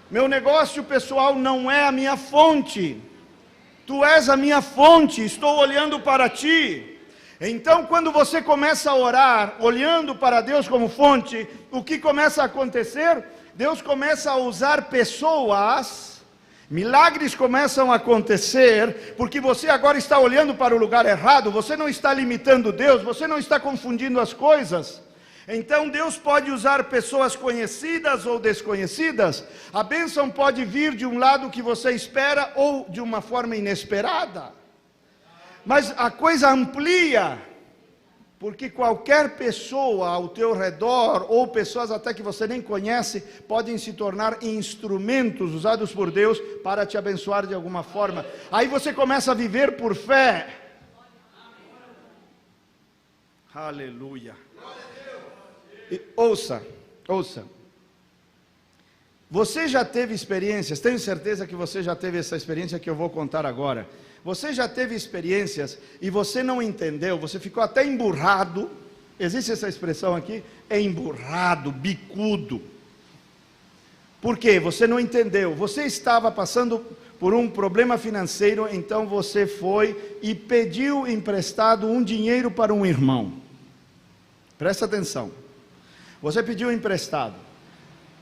meu negócio pessoal não é a minha fonte, Tu és a minha fonte, estou olhando para Ti. Então, quando você começa a orar, olhando para Deus como fonte, o que começa a acontecer? Deus começa a usar pessoas, milagres começam a acontecer, porque você agora está olhando para o lugar errado, você não está limitando Deus, você não está confundindo as coisas. Então Deus pode usar pessoas conhecidas ou desconhecidas, a bênção pode vir de um lado que você espera ou de uma forma inesperada. Mas a coisa amplia, porque qualquer pessoa ao teu redor, ou pessoas até que você nem conhece, podem se tornar instrumentos usados por Deus para te abençoar de alguma forma. Aí você começa a viver por fé. Aleluia. E, ouça. Você já teve experiências, tenho certeza que você já teve essa experiência que eu vou contar agora. Você já teve experiências e você não entendeu, você ficou até emburrado, existe essa expressão aqui, é emburrado, bicudo. Por quê? Você não entendeu, você estava passando por um problema financeiro, então você foi e pediu emprestado um dinheiro para um irmão. Presta atenção, você pediu emprestado,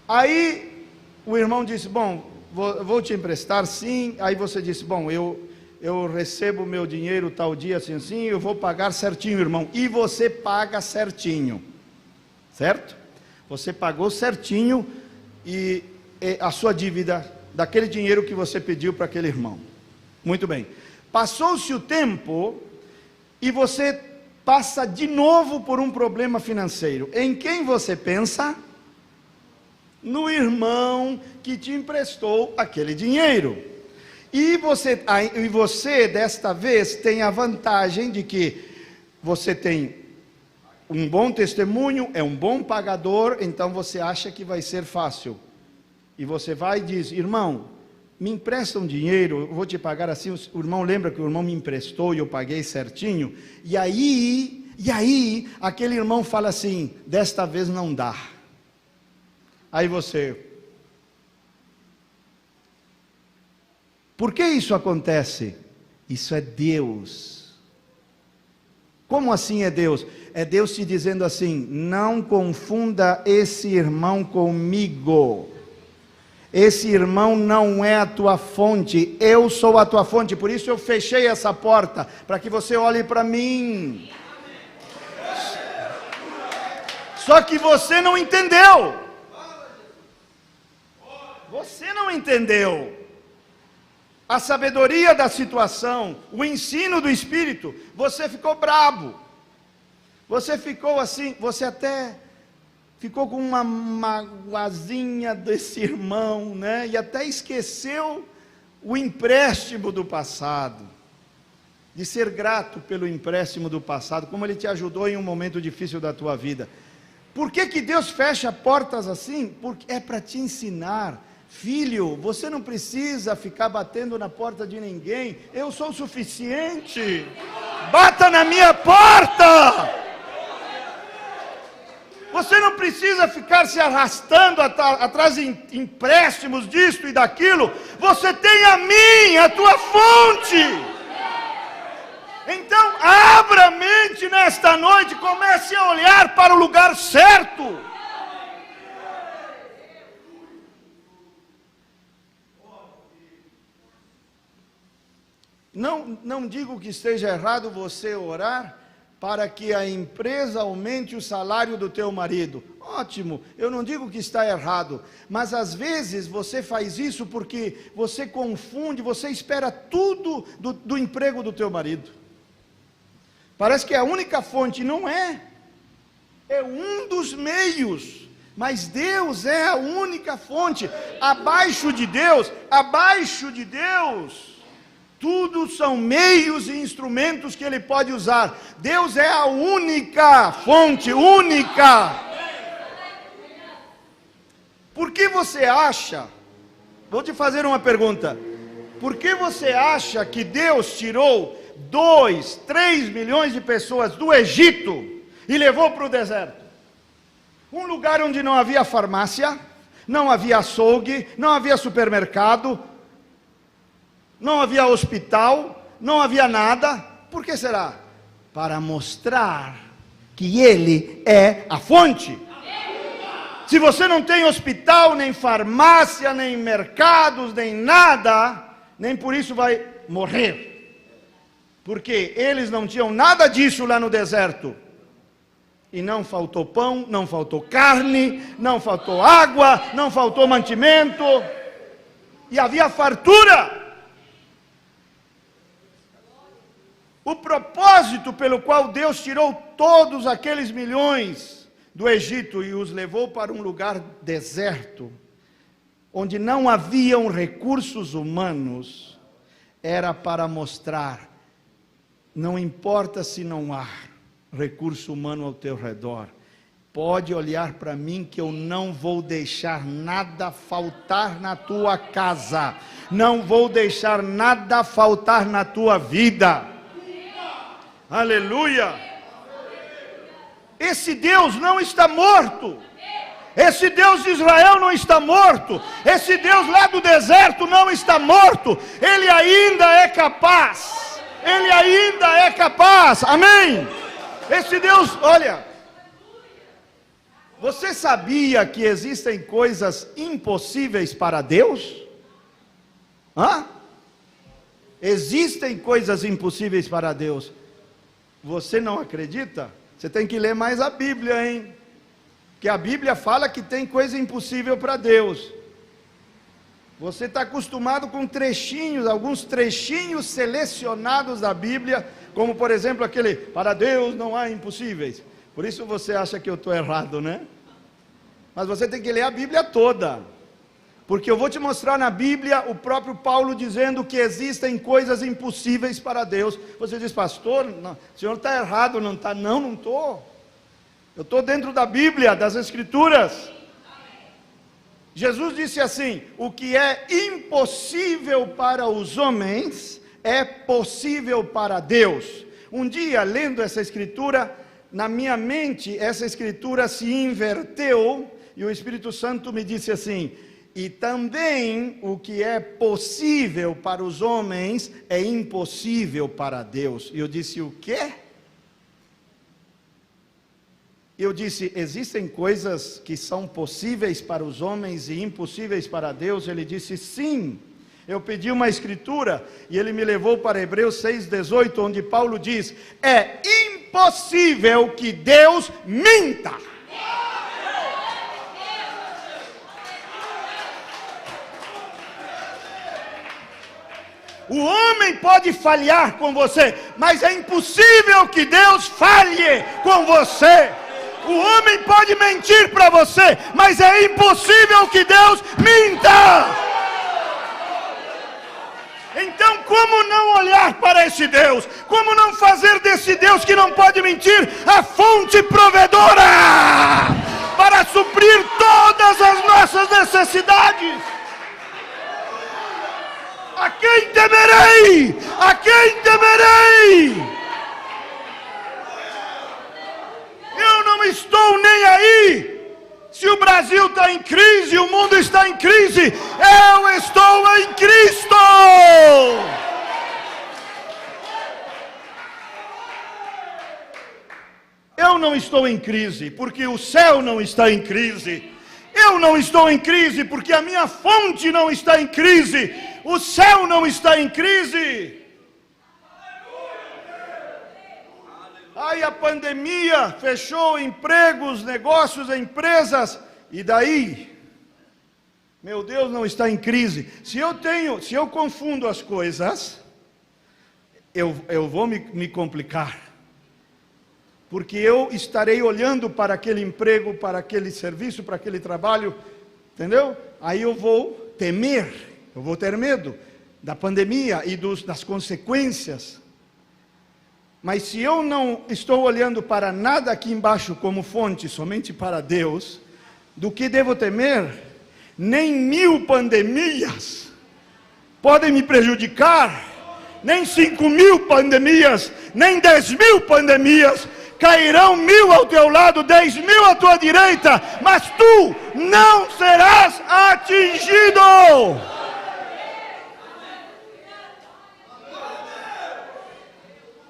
aí o irmão disse: bom, vou te emprestar sim. Aí você disse: bom, eu recebo meu dinheiro tal dia assim, eu vou pagar certinho, irmão. E você paga certinho, certo? Você pagou certinho e a sua dívida daquele dinheiro que você pediu para aquele irmão. Muito bem. Passou-se o tempo e você passa de novo por um problema financeiro. Em quem você pensa? No irmão que te emprestou aquele dinheiro. E você desta vez tem a vantagem de que você tem um bom testemunho, é um bom pagador, então você acha que vai ser fácil. E você vai e diz: irmão, me empresta um dinheiro, eu vou te pagar assim. O irmão lembra que o irmão me emprestou e eu paguei certinho. E aí aquele irmão fala assim: desta vez não dá. Aí você... Por que isso acontece? Isso é Deus. Como assim é Deus? É Deus te dizendo assim: não confunda esse irmão comigo. Esse irmão não é a tua fonte, eu sou a tua fonte. Por isso eu fechei essa porta, para que você olhe para mim. Só que você não entendeu. Você não entendeu a sabedoria da situação, o ensino do Espírito. Você ficou brabo, você ficou assim, você até ficou com uma magoazinha desse irmão, né? E até esqueceu o empréstimo do passado, de ser grato pelo empréstimo do passado, como ele te ajudou em um momento difícil da tua vida. Por que Deus fecha portas assim? Porque é para te ensinar. Filho, você não precisa ficar batendo na porta de ninguém, eu sou o suficiente. Bata na minha porta. Você não precisa ficar se arrastando atrás de empréstimos disto e daquilo. Você tem a mim, a tua fonte. Então abra a mente nesta noite, comece a olhar para o lugar certo. Não digo que esteja errado você orar para que a empresa aumente o salário do teu marido. Ótimo, eu não digo que está errado, mas às vezes você faz isso porque você confunde, você espera tudo do emprego do teu marido. Parece que é a única fonte, não é. É um dos meios, mas Deus é a única fonte. Abaixo de Deus, Tudo são meios e instrumentos que Ele pode usar. Deus é a única fonte, única. Por que você acha, vou te fazer uma pergunta, por que você acha que Deus tirou 2, 3 milhões de pessoas do Egito e levou para o deserto? Um lugar onde não havia farmácia, não havia açougue, não havia supermercado, não havia hospital, não havia nada. Por que será? Para mostrar que Ele é a fonte. Se você não tem hospital, nem farmácia, nem mercados, nem nada, nem por isso vai morrer. Porque eles não tinham nada disso lá no deserto. E não faltou pão, não faltou carne, não faltou água, não faltou mantimento. E havia fartura. O propósito pelo qual Deus tirou todos aqueles milhões do Egito e os levou para um lugar deserto, onde não haviam recursos humanos, era para mostrar, não importa se não há recurso humano ao teu redor, pode olhar para mim que eu não vou deixar nada faltar na tua casa, não vou deixar nada faltar na tua vida. Aleluia! Esse Deus não está morto. Esse Deus de Israel não está morto. Esse Deus lá do deserto não está morto. Ele ainda é capaz. Ele ainda é capaz. Amém? Esse Deus, olha, você sabia que existem coisas impossíveis para Deus? Hã? Existem coisas impossíveis para Deus. Você não acredita? Você tem que ler mais a Bíblia, hein? Porque a Bíblia fala que tem coisa impossível para Deus. Você está acostumado com trechinhos, alguns trechinhos selecionados da Bíblia, como por exemplo aquele, para Deus não há impossíveis. Por isso você acha que eu estou errado, né? Mas você tem que ler a Bíblia toda. Porque eu vou te mostrar na Bíblia o próprio Paulo dizendo que existem coisas impossíveis para Deus. Você diz, pastor, não, o senhor está errado, não está? Não, não estou. Eu estou dentro da Bíblia, das Escrituras. Jesus disse assim, o que é impossível para os homens, é possível para Deus. Um dia, lendo essa Escritura, na minha mente, essa Escritura se inverteu, e o Espírito Santo me disse assim, e também o que é possível para os homens é impossível para Deus. E eu disse, o quê? Eu disse, existem coisas que são possíveis para os homens e impossíveis para Deus? Ele disse, sim. Eu pedi uma escritura e ele me levou para Hebreus 6,18, onde Paulo diz, é impossível que Deus minta. O homem pode falhar com você, mas é impossível que Deus falhe com você. O homem pode mentir para você, mas é impossível que Deus minta. Então, como não olhar para esse Deus? Como não fazer desse Deus que não pode mentir a fonte provedora para suprir todas as nossas necessidades? A quem temerei? A quem temerei? Eu não estou nem aí. Se o Brasil está em crise, o mundo está em crise, eu estou em Cristo. Eu não estou em crise, porque o céu não está em crise. Eu não estou em crise, porque a minha fonte não está em crise. O céu não está em crise. Aí a pandemia fechou empregos, negócios, empresas. E daí? Meu Deus, não está em crise. Se eu confundo as coisas, eu vou me complicar. Porque eu estarei olhando para aquele emprego, para aquele serviço, para aquele trabalho, entendeu? Aí eu vou temer, eu vou ter medo. da pandemia e das consequências. Mas se eu não estou olhando para nada aqui embaixo como fonte, somente para Deus, do que devo temer? Nem 1000 pandemias podem me prejudicar, nem 5.000 pandemias, nem 10.000 pandemias. Cairão 1000 ao teu lado, 10.000 à tua direita, mas tu não serás atingido.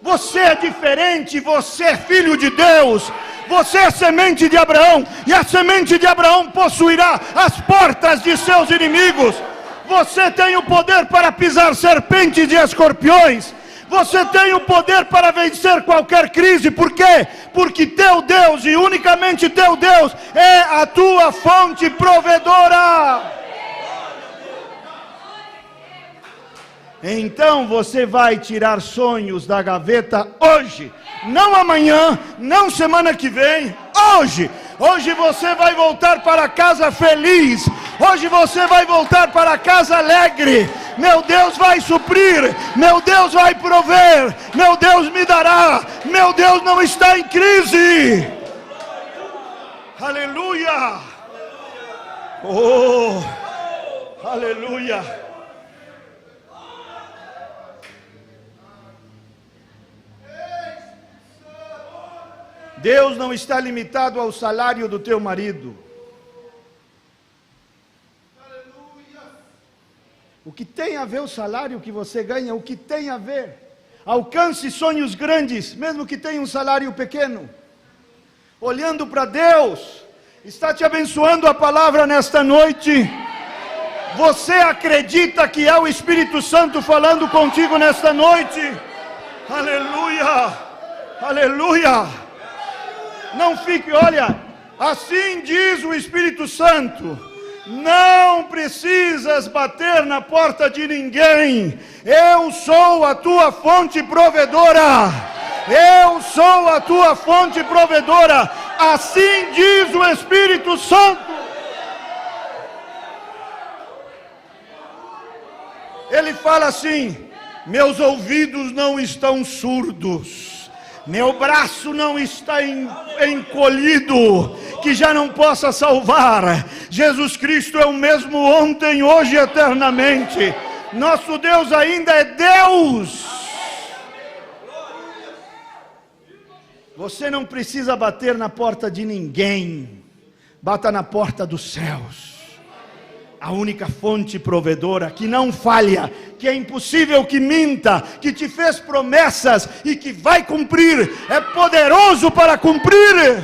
Você é diferente, você é filho de Deus, você é semente de Abraão, e a semente de Abraão possuirá as portas de seus inimigos. Você tem o poder para pisar serpentes e escorpiões, você tem o poder para vencer qualquer crise. Por quê? Porque teu Deus, e unicamente teu Deus, é a tua fonte provedora. Então você vai tirar sonhos da gaveta hoje, não amanhã, não semana que vem, hoje. Hoje você vai voltar para casa feliz, hoje você vai voltar para casa alegre. Meu Deus vai suprir, meu Deus vai prover, meu Deus me dará, meu Deus não está em crise. Aleluia! Oh, aleluia! Deus não está limitado ao salário do teu marido. O que tem a ver o salário que você ganha? O que tem a ver? Alcance sonhos grandes, mesmo que tenha um salário pequeno. Olhando para Deus, está te abençoando a palavra nesta noite. Você acredita que é o Espírito Santo falando contigo nesta noite? Aleluia! Aleluia! Não fique, olha, assim diz o Espírito Santo: não precisas bater na porta de ninguém, eu sou a tua fonte provedora, eu sou a tua fonte provedora, assim diz o Espírito Santo. Ele fala assim: meus ouvidos não estão surdos, meu braço não está encolhido, que já não possa salvar. Jesus Cristo é o mesmo ontem, hoje e eternamente. Nosso Deus ainda é Deus. Você não precisa bater na porta de ninguém, bata na porta dos céus. A única fonte provedora, que não falha, que é impossível que minta, que te fez promessas e que vai cumprir, é poderoso para cumprir.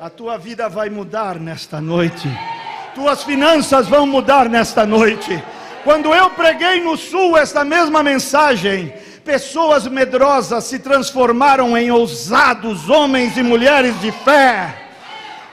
A tua vida vai mudar nesta noite, tuas finanças vão mudar nesta noite. Quando eu preguei no Sul esta mesma mensagem, pessoas medrosas se transformaram em ousados homens e mulheres de fé.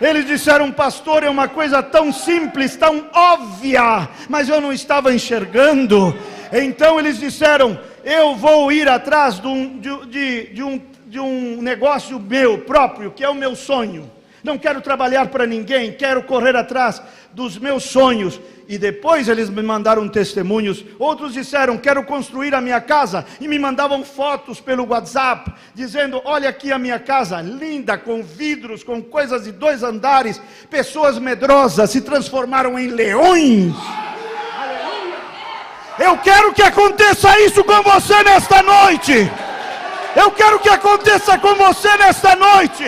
Eles disseram: pastor, é uma coisa tão simples, tão óbvia, mas eu não estava enxergando. Então eles disseram: eu vou ir atrás de um negócio meu próprio, que é o meu sonho. Não quero trabalhar para ninguém, quero correr atrás dos meus sonhos. E depois eles me mandaram testemunhos. Outros disseram: quero construir a minha casa, e me mandavam fotos pelo WhatsApp, dizendo: olha aqui a minha casa, linda, com vidros, com coisas de 2 andares. Pessoas medrosas se transformaram em leões. Aleluia. Eu quero que aconteça isso com você nesta noite. Eu quero que aconteça com você nesta noite.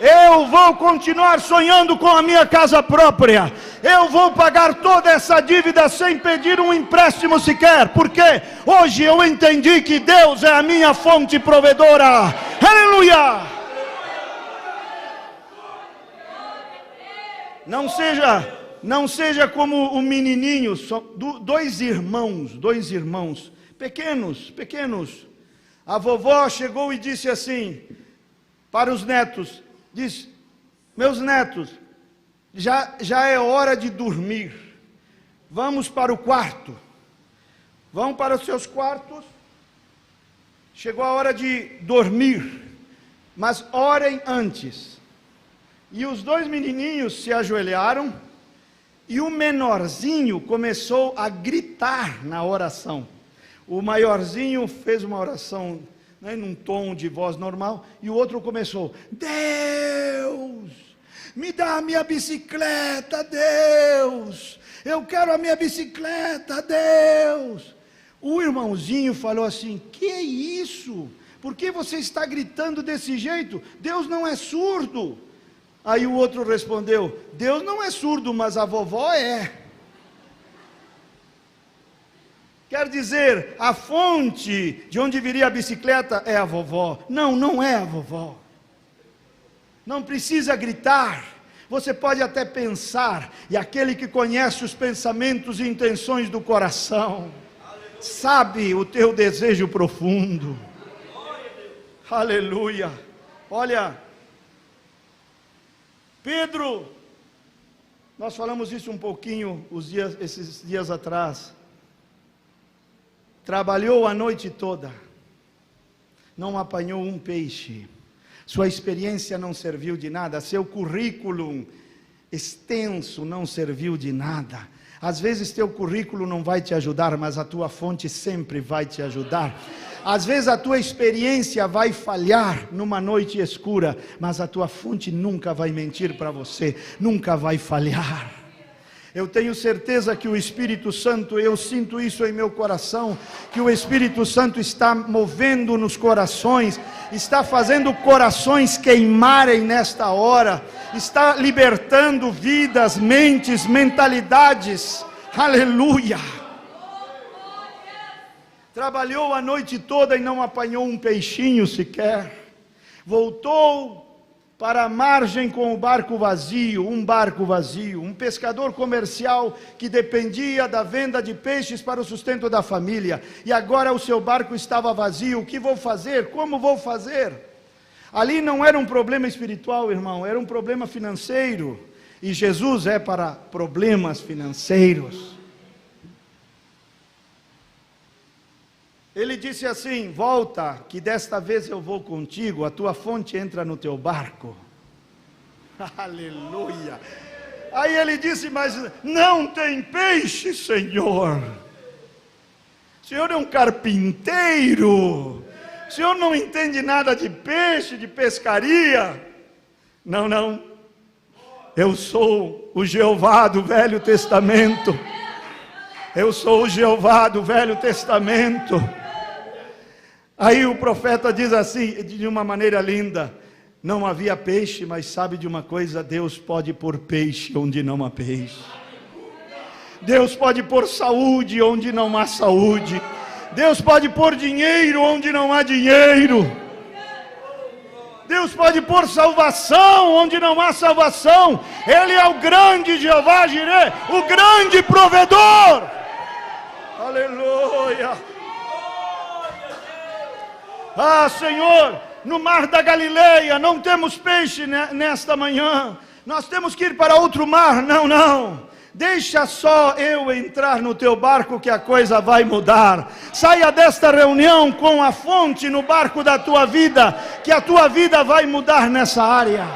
Eu vou continuar sonhando com a minha casa própria. Eu vou pagar toda essa dívida sem pedir um empréstimo sequer. Porque hoje eu entendi que Deus é a minha fonte provedora. Aleluia! Não seja como o menininho, dois irmãos, pequenos. A vovó chegou e disse assim para os netos: diz: meus netos, já é hora de dormir, vamos para o quarto. Vão para os seus quartos, chegou a hora de dormir, mas orem antes. E os dois menininhos se ajoelharam, e o menorzinho começou a gritar na oração. O maiorzinho fez uma oração, né, num tom de voz normal, e o outro começou: Deus, me dá a minha bicicleta, Deus, eu quero a minha bicicleta, Deus. O irmãozinho falou assim: que é isso? Por que você está gritando desse jeito? Deus não é surdo. Aí o outro respondeu: Deus não é surdo, mas a vovó é. Quer dizer, a fonte de onde viria a bicicleta é a vovó. Não, não é a vovó. Não precisa gritar. Você pode até pensar, e aquele que conhece os pensamentos e intenções do coração, sabe o teu desejo profundo. Aleluia. Olha, Pedro, nós falamos isso um pouquinho esses dias atrás. Trabalhou a noite toda, não apanhou um peixe. Sua experiência não serviu de nada, seu currículo extenso não serviu de nada. Às vezes teu currículo não vai te ajudar, mas a tua fonte sempre vai te ajudar. Às vezes a tua experiência vai falhar numa noite escura, mas a tua fonte nunca vai mentir para você, nunca vai falhar. Eu tenho certeza que o Espírito Santo, eu sinto isso em meu coração, que o Espírito Santo está movendo nos corações, está fazendo corações queimarem nesta hora, está libertando vidas, mentes, mentalidades. Aleluia! Trabalhou a noite toda e não apanhou um peixinho sequer. Voltou para a margem com o barco vazio, um pescador comercial que dependia da venda de peixes para o sustento da família, e agora o seu barco estava vazio. O que vou fazer? Como vou fazer? Ali não era um problema espiritual, irmão, era um problema financeiro, e Jesus é para problemas financeiros. Ele disse assim: volta, que desta vez eu vou contigo, a tua fonte entra no teu barco. Aleluia. Aí ele disse: mas não tem peixe, Senhor. O Senhor é um carpinteiro, o Senhor não entende nada de peixe, de pescaria. Não, não, eu sou o Jeová do Velho Testamento. Eu sou o Jeová do Velho Testamento. Aí o profeta diz assim, de uma maneira linda: não havia peixe, mas sabe de uma coisa? Deus pode pôr peixe onde não há peixe. Deus pode pôr saúde onde não há saúde. Deus pode pôr dinheiro onde não há dinheiro. Deus pode pôr salvação onde não há salvação. Ele é o grande Jeová Jireh, o grande provedor. Aleluia. Ah, Senhor, no mar da Galileia não temos peixe nesta manhã, nós temos que ir para outro mar. Não, não, deixa só eu entrar no teu barco que a coisa vai mudar. Saia desta reunião com a fonte no barco da tua vida, que a tua vida vai mudar nessa área.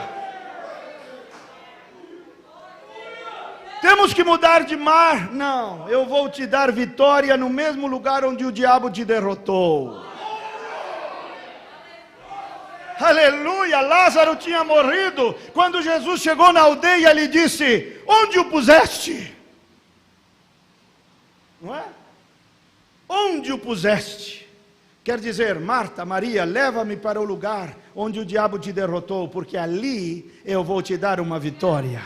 Temos que mudar de mar? Não, eu vou te dar vitória no mesmo lugar onde o diabo te derrotou. Aleluia. Lázaro tinha morrido. Quando Jesus chegou na aldeia, ele disse: onde o puseste? Não é? Onde o puseste? Quer dizer, Marta, Maria, leva-me para o lugar onde o diabo te derrotou, porque ali eu vou te dar uma vitória.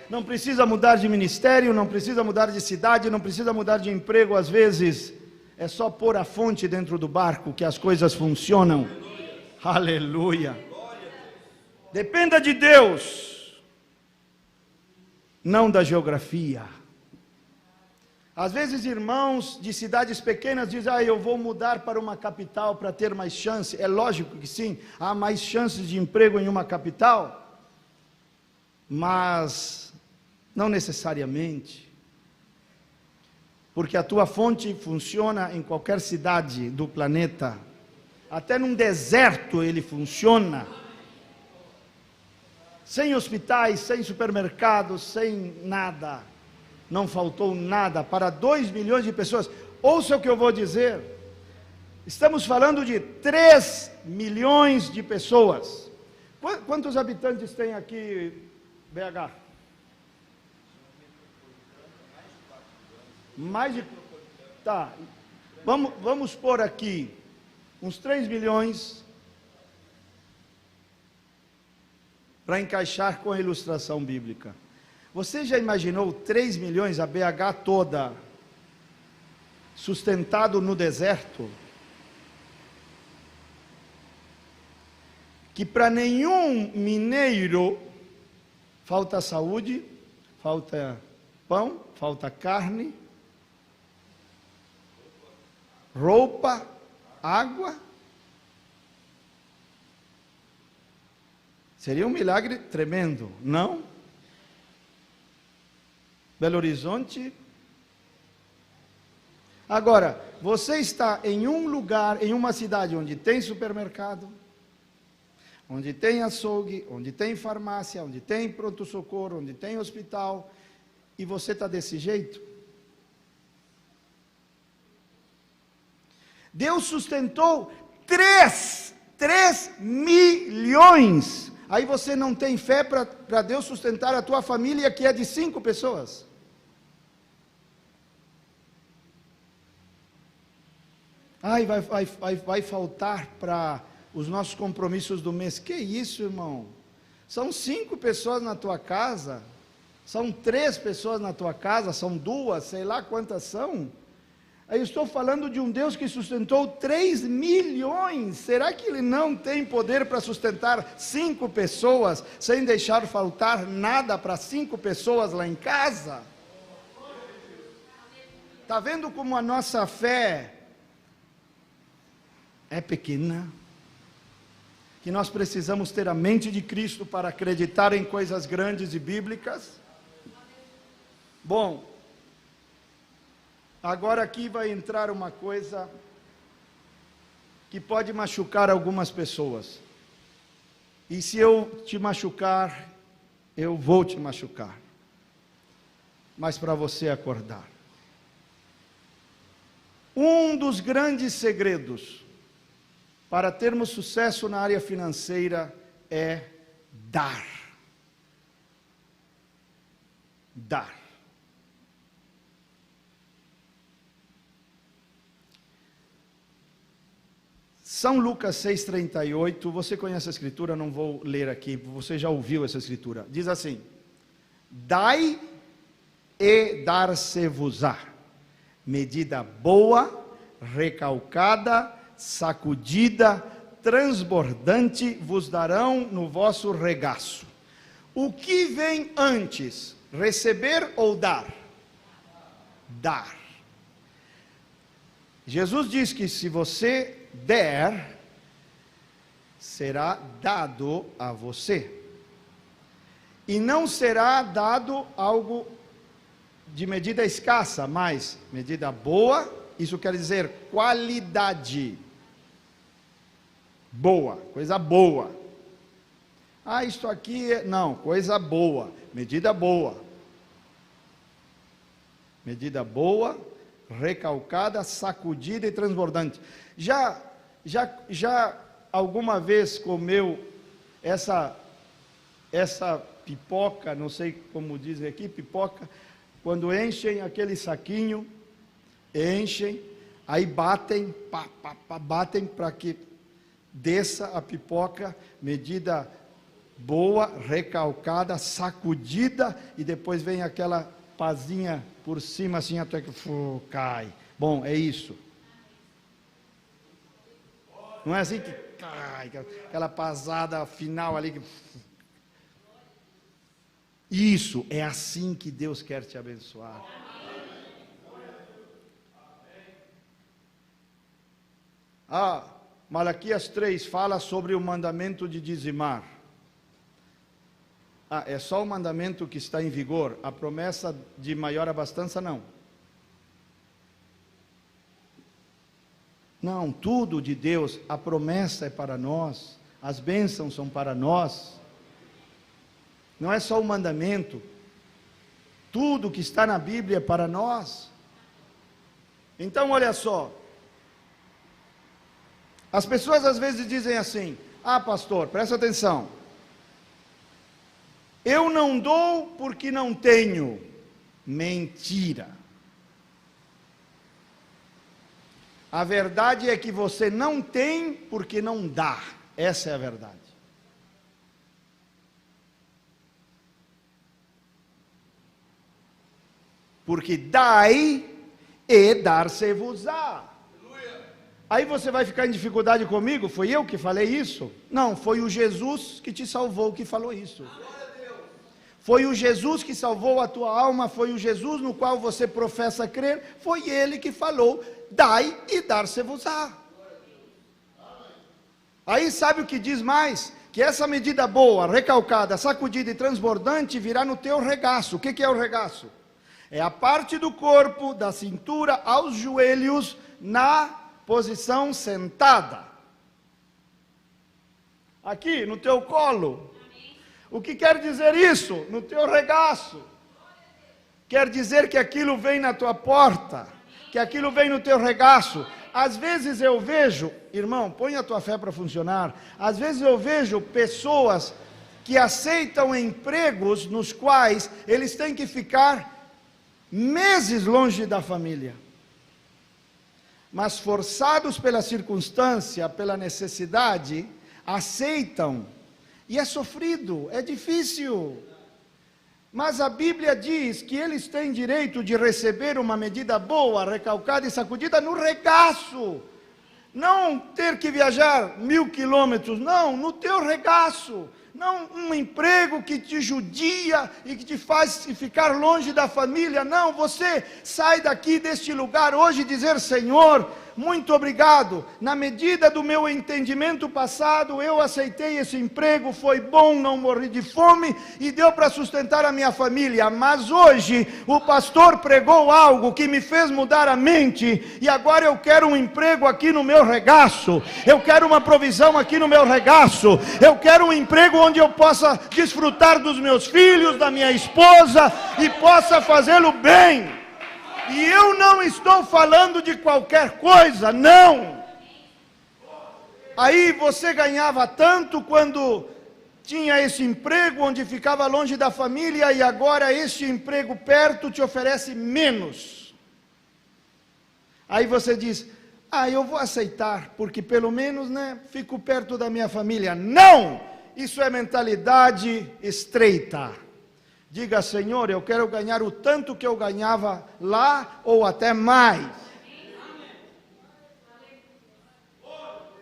Não precisa mudar de ministério, não precisa mudar de cidade, não precisa mudar de emprego. Às vezes é só pôr a fonte dentro do barco que as coisas funcionam. Aleluia. Dependa de Deus, não da geografia. Às vezes irmãos de cidades pequenas dizem: eu vou mudar para uma capital para ter mais chance. É lógico que sim, há mais chances de emprego em uma capital, mas não necessariamente, porque a tua fonte funciona em qualquer cidade do planeta. Até num deserto ele funciona. sem hospitais, sem supermercados, sem nada. Não faltou nada para 2 milhões de pessoas. Ouça o que eu vou dizer. Estamos falando de 3 milhões de pessoas. Quantos habitantes tem aqui, BH? Mais de... Tá. Vamos pôr aqui uns 3 milhões para encaixar com a ilustração bíblica. Você já imaginou 3 milhões, a BH toda, sustentado no deserto? Que para nenhum mineiro falta saúde, falta pão, falta carne, roupa, água. Seria um milagre tremendo, não? Belo Horizonte. Agora, você está em um lugar, em uma cidade onde tem supermercado, onde tem açougue, onde tem farmácia, onde tem pronto-socorro, onde tem hospital, e você está desse jeito? Deus sustentou 3 milhões. Aí você não tem fé para Deus sustentar a tua família, que é de 5 pessoas. Ai, vai faltar para os nossos compromissos do mês. Que isso, irmão? São 5 pessoas na tua casa, são 3 pessoas na tua casa, são 2, sei lá quantas são. Aí eu estou falando de um Deus que sustentou 3 milhões. Será que Ele não tem poder para sustentar 5 pessoas, sem deixar faltar nada para 5 pessoas lá em casa? Está vendo como a nossa fé é pequena? Que nós precisamos ter a mente de Cristo para acreditar em coisas grandes e bíblicas? Bom, agora aqui vai entrar uma coisa que pode machucar algumas pessoas. E se eu te machucar, eu vou te machucar. Mas para você acordar. Um dos grandes segredos para termos sucesso na área financeira é dar. Dar. São Lucas 6,38, você conhece a escritura, não vou ler aqui, você já ouviu essa escritura. Diz assim: dai e dar-se-vos-á, medida boa, recalcada, sacudida, transbordante, vos darão no vosso regaço. O que vem antes, receber ou dar? Dar. Jesus diz que se você der, será dado a você. E não será dado algo de medida escassa, mas medida boa, isso quer dizer qualidade. Boa, coisa boa. Ah, isto aqui é... Não, coisa boa, medida boa. Medida boa, recalcada, sacudida e transbordante. Já alguma vez comeu essa pipoca, não sei como dizem aqui, pipoca, quando enchem aquele saquinho, enchem, aí batem, batem para que desça a pipoca, medida boa, recalcada, sacudida, e depois vem aquela pazinha por cima, assim, até que cai. Bom, é isso. Não é assim que cai, aquela pasada final ali. Isso, é assim que Deus quer te abençoar. Malaquias 3 fala sobre o mandamento de dizimar. É só o mandamento que está em vigor, a promessa de maior abastança não. Não, tudo de Deus, a promessa é para nós, as bênçãos são para nós. não é só o mandamento, tudo que está na Bíblia é para nós. Então olha só, as pessoas às vezes dizem assim: ah, pastor, presta atenção, eu não dou porque não tenho. Mentira. A verdade é que você não tem porque não dá. Essa é a verdade. Porque dai e dar-se-vos-á. Aí você vai ficar em dificuldade comigo? Foi eu que falei isso? Não, foi o Jesus que te salvou que falou isso. Foi o Jesus que salvou a tua alma, foi o Jesus no qual você professa crer, foi Ele que falou: dai e dar-se-vos-á. Aí sabe o que diz mais? Que essa medida boa, recalcada, sacudida e transbordante virá no teu regaço. O que é o regaço? É a parte do corpo, da cintura aos joelhos, na posição sentada. Aqui, no teu colo. O que quer dizer isso? No teu regaço. Quer dizer que aquilo vem na tua porta, que aquilo vem no teu regaço. Às vezes eu vejo, irmão, põe a tua fé para funcionar. Às vezes eu vejo pessoas que aceitam empregos nos quais eles têm que ficar meses longe da família. Mas forçados pela circunstância, pela necessidade, aceitam. E é sofrido, é difícil. Mas a Bíblia diz que eles têm direito de receber uma medida boa, recalcada e sacudida no regaço. Não ter que viajar 1000 quilômetros, não, no teu regaço. Não um emprego que te judia e que te faz ficar longe da família. Não, você sai daqui deste lugar hoje e dizer: Senhor, muito obrigado, na medida do meu entendimento passado, eu aceitei esse emprego, foi bom, não morri de fome e deu para sustentar a minha família, mas hoje o pastor pregou algo que me fez mudar a mente, e agora eu quero um emprego aqui no meu regaço, eu quero uma provisão aqui no meu regaço, eu quero um emprego onde eu possa desfrutar dos meus filhos, da minha esposa, e possa fazê-lo bem. E eu não estou falando de qualquer coisa, não. Aí você ganhava tanto quando tinha esse emprego onde ficava longe da família, e agora este emprego perto te oferece menos. Aí você diz: ah, eu vou aceitar, porque pelo menos, fico perto da minha família. Não! Isso é mentalidade estreita. Diga: Senhor, eu quero ganhar o tanto que eu ganhava lá, ou até mais.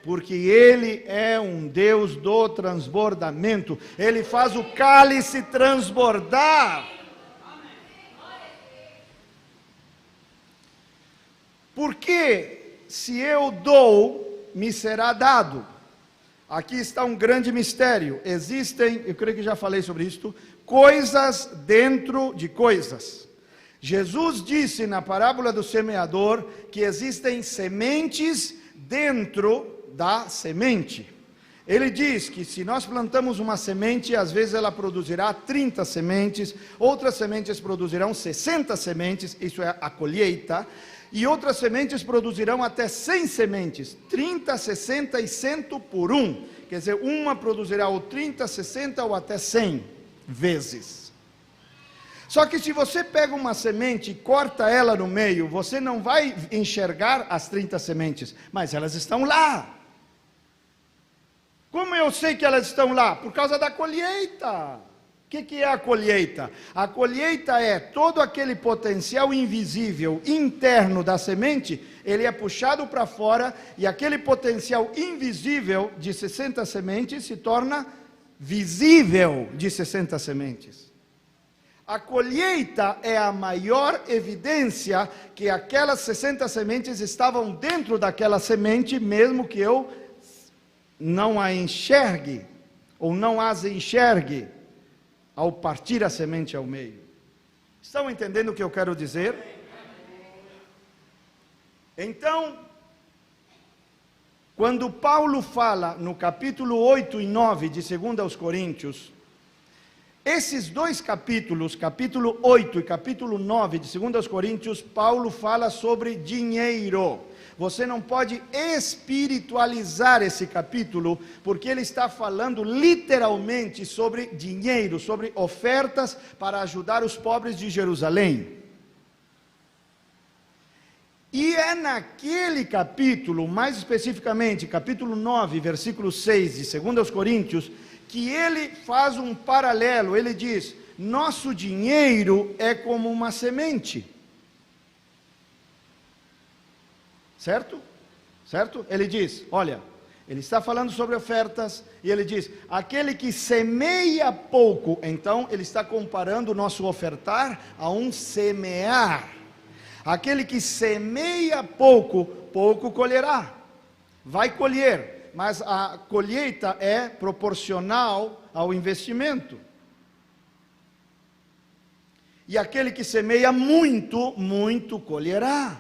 Porque Ele é um Deus do transbordamento. Ele faz o cálice transbordar. Porque se eu dou, me será dado. Aqui está um grande mistério. Existem, eu creio que já falei sobre isto, coisas dentro de coisas. Jesus disse na parábola do semeador que existem sementes dentro da semente. Ele diz que se nós plantamos uma semente, às vezes ela produzirá 30 sementes, outras sementes produzirão 60 sementes, isso é a colheita, e outras sementes produzirão até 100 sementes, 30, 60 e 100 por um. Quer dizer, uma produzirá ou 30, 60 ou até 100 vezes. Só que se você pega uma semente e corta ela no meio, você não vai enxergar as 30 sementes, mas elas estão lá. Como eu sei que elas estão lá? Por causa da colheita. O que é a colheita? A colheita é todo aquele potencial invisível interno da semente, ele é puxado para fora, e aquele potencial invisível de 60 sementes se torna visível de 60 sementes. A colheita é a maior evidência que aquelas 60 sementes estavam dentro daquela semente, mesmo que eu não a enxergue, ou não as enxergue, ao partir a semente ao meio. Estão entendendo o que eu quero dizer? Então, quando Paulo fala no capítulo 8 e 9 de 2 aos Coríntios, Esses dois capítulos, capítulo 8 e capítulo 9 de 2 Coríntios, Paulo fala sobre dinheiro. Você não pode espiritualizar esse capítulo, porque ele está falando literalmente sobre dinheiro, sobre ofertas para ajudar os pobres de Jerusalém. E é naquele capítulo, mais especificamente, capítulo 9, versículo 6 de 2 Coríntios, que ele faz um paralelo. Ele diz: nosso dinheiro é como uma semente. Certo? Certo? Ele diz, olha, ele está falando sobre ofertas, e ele diz, aquele que semeia pouco, então ele está comparando o nosso ofertar a um semear. Aquele que semeia pouco, pouco colherá. Vai colher, mas a colheita é proporcional ao investimento. E aquele que semeia muito, muito colherá.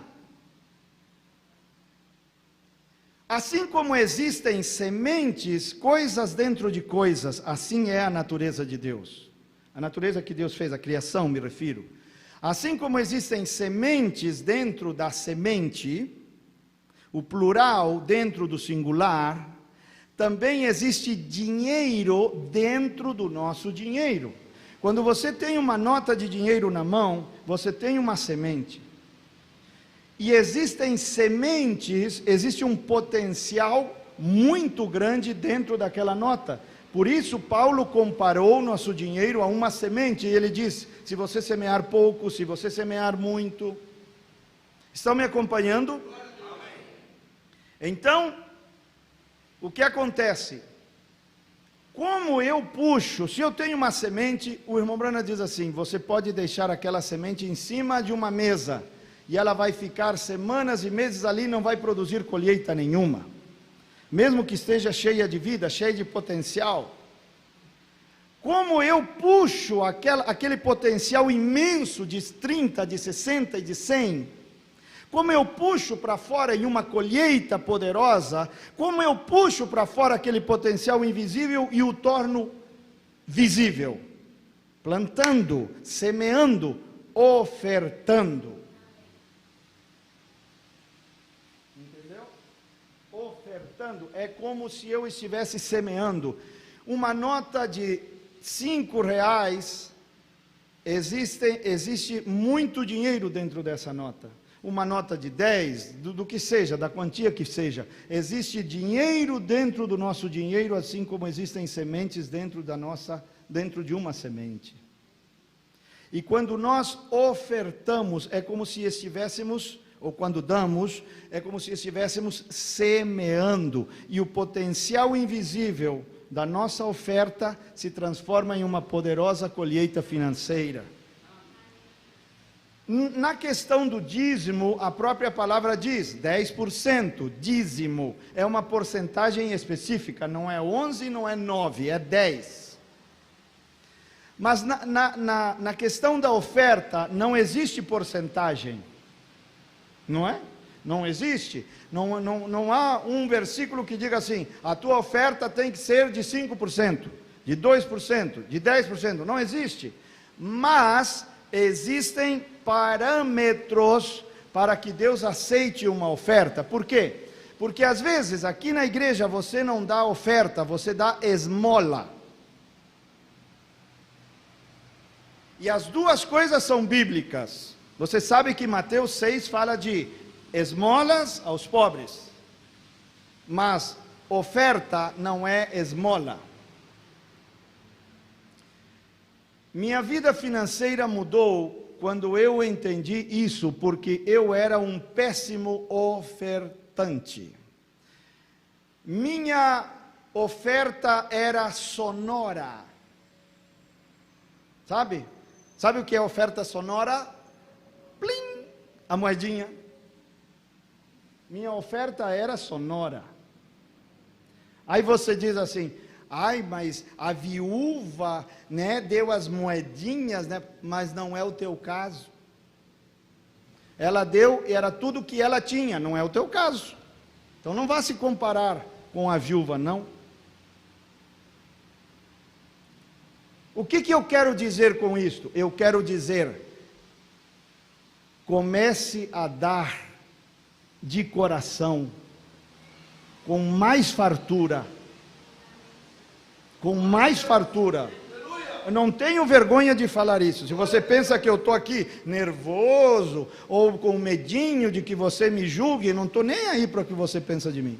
Assim como existem sementes, coisas dentro de coisas, assim é a natureza de Deus. A natureza que Deus fez, a criação, me refiro. Assim como existem sementes dentro da semente, o plural dentro do singular, também existe dinheiro dentro do nosso dinheiro. Quando você tem uma nota de dinheiro na mão, você tem uma semente. E existem sementes, existe um potencial muito grande dentro daquela nota. Por isso Paulo comparou nosso dinheiro a uma semente, e ele diz, se você semear pouco, se você semear muito. Estão me acompanhando? Então, o que acontece? Como eu puxo, se eu tenho uma semente, o irmão Brana diz assim, você pode deixar aquela semente em cima de uma mesa, e ela vai ficar semanas e meses ali, não vai produzir colheita nenhuma, mesmo que esteja cheia de vida, cheia de potencial. Como eu puxo aquele potencial imenso de 30, de 60 e de 100, como eu puxo para fora em uma colheita poderosa, como eu puxo para fora aquele potencial invisível e o torno visível, plantando, semeando, ofertando. É como se eu estivesse semeando. Uma nota de R$5, existe muito dinheiro dentro dessa nota. Uma nota de 10, do que seja, da quantia que seja, existe dinheiro dentro do nosso dinheiro, assim como existem sementes dentro de uma semente. E quando nós ofertamos, é como se estivéssemos, ou quando damos, é como se estivéssemos semeando, e o potencial invisível da nossa oferta se transforma em uma poderosa colheita financeira. Na questão do dízimo, a própria palavra diz, 10%, dízimo, é uma porcentagem específica, não é 11, não é 9, é 10. Mas na questão da oferta, não existe porcentagem. Não é? Não existe. Não há um versículo que diga assim, a tua oferta tem que ser de 5%, de 2%, de 10%. Não existe. Mas existem parâmetros para que Deus aceite uma oferta. Por quê? Porque às vezes aqui na igreja você não dá oferta, você dá esmola. E as duas coisas são bíblicas. Você sabe que Mateus 6 fala de esmolas aos pobres, mas oferta não é esmola. Minha vida financeira mudou quando eu entendi isso, porque eu era um péssimo ofertante. Minha oferta era sonora. Sabe? Sabe o que é oferta sonora? Plim, a moedinha. Minha oferta era sonora. Aí você diz assim, ai, mas a viúva, né, deu as moedinhas, né, mas não é o teu caso. Ela deu, era tudo que ela tinha, não é o teu caso. Então não vá se comparar com a viúva, não. O que eu quero dizer com isto? Eu quero dizer, comece a dar de coração, com mais fartura, com mais fartura. Eu não tenho vergonha de falar isso. Se você pensa que eu estou aqui nervoso, ou com medinho de que você me julgue, não estou nem aí para o que você pensa de mim.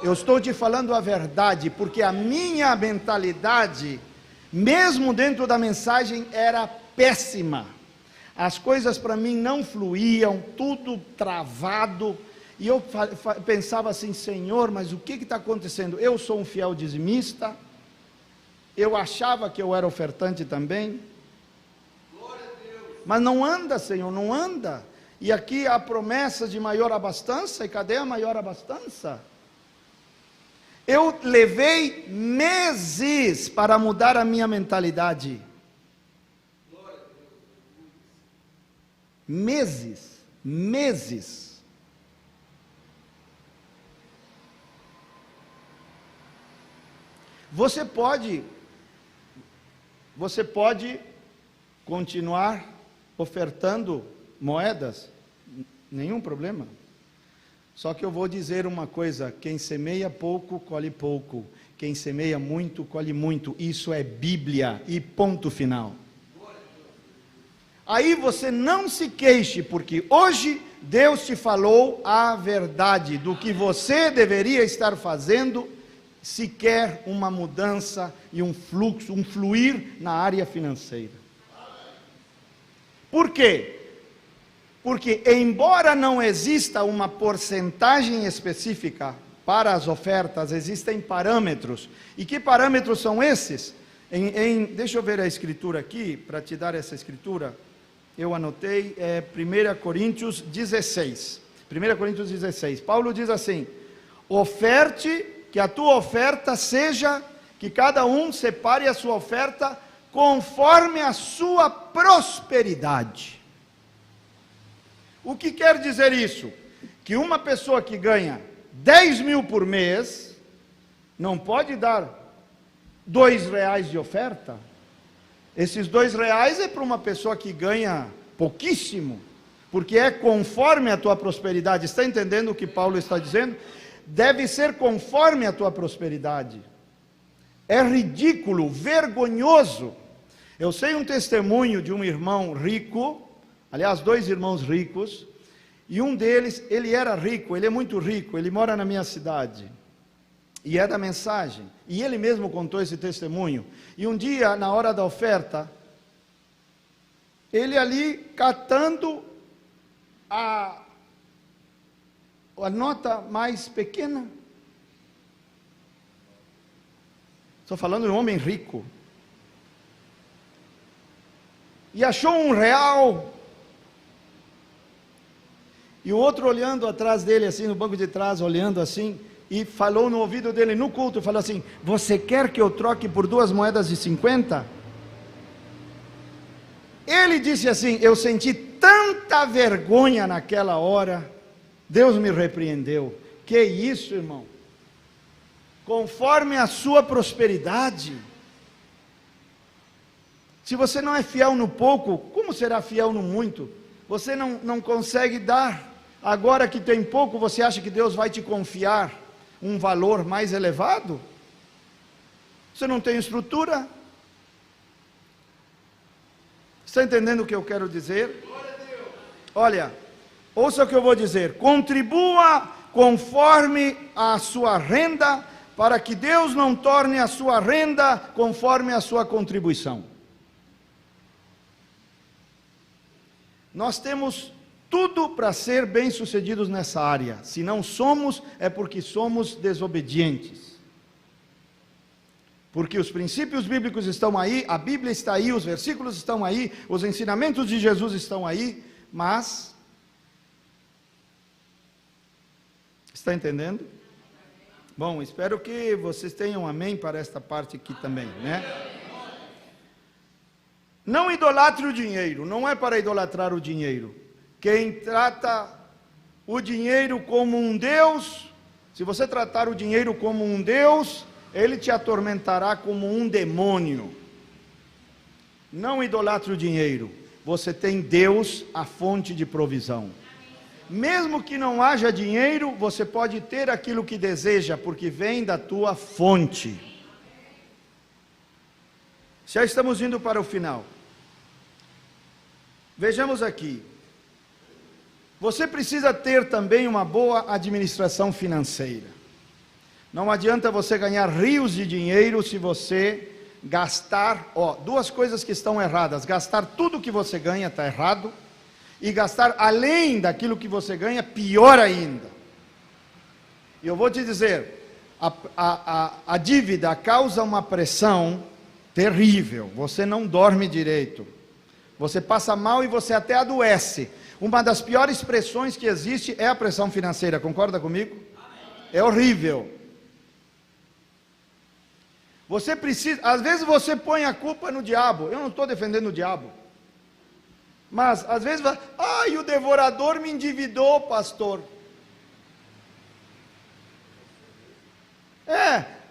Eu estou te falando a verdade, porque a minha mentalidade, mesmo dentro da mensagem, era péssima. As coisas para mim não fluíam, tudo travado, e eu pensava assim, Senhor, mas o que está acontecendo? Eu sou um fiel dizimista, eu achava que eu era ofertante também, mas não anda, Senhor, não anda. E aqui há promessa de maior abastança, e cadê a maior abastança? Eu levei meses para mudar a minha mentalidade. Meses. Você pode continuar ofertando moedas, nenhum problema. Só que eu vou dizer uma coisa: quem semeia pouco, colhe pouco. Quem semeia muito, colhe muito. Isso é Bíblia e ponto final. Aí você não se queixe, porque hoje Deus te falou a verdade do que você deveria estar fazendo se quer uma mudança e um fluxo, um fluir na área financeira. Por quê? Porque embora não exista uma porcentagem específica para as ofertas, existem parâmetros. E que parâmetros são esses? Deixa eu ver a escritura aqui, para te dar essa escritura. Eu anotei, 1 Coríntios 16. 1 Coríntios 16. Paulo diz assim: oferte, que a tua oferta seja, que cada um separe a sua oferta conforme a sua prosperidade. O que quer dizer isso? Que uma pessoa que ganha 10 mil por mês, não pode dar R$2 de oferta. Esses R$2 é para uma pessoa que ganha pouquíssimo, porque é conforme a tua prosperidade. Está entendendo o que Paulo está dizendo? Deve ser conforme a tua prosperidade. É ridículo, vergonhoso. Eu sei um testemunho de um irmão rico, aliás, 2 irmãos ricos, e um deles, ele era rico, ele é muito rico, ele mora na minha cidade, e é da mensagem, e ele mesmo contou esse testemunho. E um dia, na hora da oferta, ele ali catando a nota mais pequena, estou falando de um homem rico, e achou R$1, e o outro olhando atrás dele, assim, no banco de trás, olhando assim, e falou no ouvido dele, no culto, falou assim: você quer que eu troque por 2 moedas de 50? Ele disse assim: eu senti tanta vergonha naquela hora, Deus me repreendeu. Que isso, irmão? Conforme a sua prosperidade. Se você não é fiel no pouco, como será fiel no muito? Você não consegue dar. Agora que tem pouco, você acha que Deus vai te confiar um valor mais elevado? Você não tem estrutura? Está entendendo o que eu quero dizer? Olha, ouça o que eu vou dizer: contribua conforme a sua renda, para que Deus não torne a sua renda conforme a sua contribuição. Nós temos tudo para ser bem-sucedidos nessa área. Se não somos, é porque somos desobedientes. Porque os princípios bíblicos estão aí, a Bíblia está aí, os versículos estão aí, os ensinamentos de Jesus estão aí, mas... Está entendendo? Bom, espero que vocês tenham amém para esta parte aqui também, né? Não idolatre o dinheiro, não é para idolatrar o dinheiro. Quem trata o dinheiro como um Deus, se você tratar o dinheiro como um Deus, ele te atormentará como um demônio. não idolatre o dinheiro. Você tem Deus, a fonte de provisão. Mesmo que não haja dinheiro, você pode ter aquilo que deseja, porque vem da tua fonte. Já estamos indo para o final. Vejamos aqui. Você precisa ter também uma boa administração financeira. Não adianta você ganhar rios de dinheiro se você gastar, duas coisas que estão erradas: gastar tudo que você ganha está errado, e gastar além daquilo que você ganha, pior ainda. E eu vou te dizer, a dívida causa uma pressão terrível, você não dorme direito, você passa mal e você até adoece. Uma das piores pressões que existe é a pressão financeira, concorda comigo? É horrível. Você precisa, às vezes você põe a culpa no diabo. Eu não estou defendendo o diabo, mas às vezes vai, o devorador me endividou, pastor.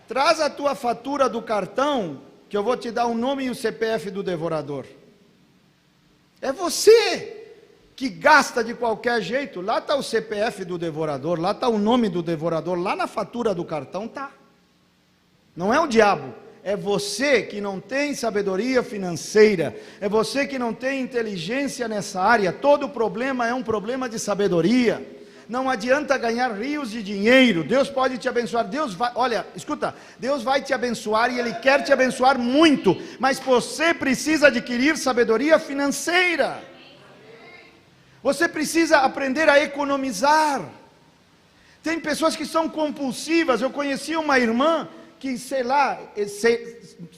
Traz a tua fatura do cartão, que eu vou te dar o nome e o CPF do devorador. É você que gasta de qualquer jeito. Lá está o CPF do devorador, lá está o nome do devorador, lá na fatura do cartão está. Não é o diabo, é você que não tem sabedoria financeira, é você que não tem inteligência nessa área. Todo problema é um problema de sabedoria. Não adianta ganhar rios de dinheiro. Deus pode te abençoar, Deus vai te abençoar, e Ele quer te abençoar muito, mas você precisa adquirir sabedoria financeira. Você precisa aprender a economizar. Tem pessoas que são compulsivas. Eu conheci uma irmã que,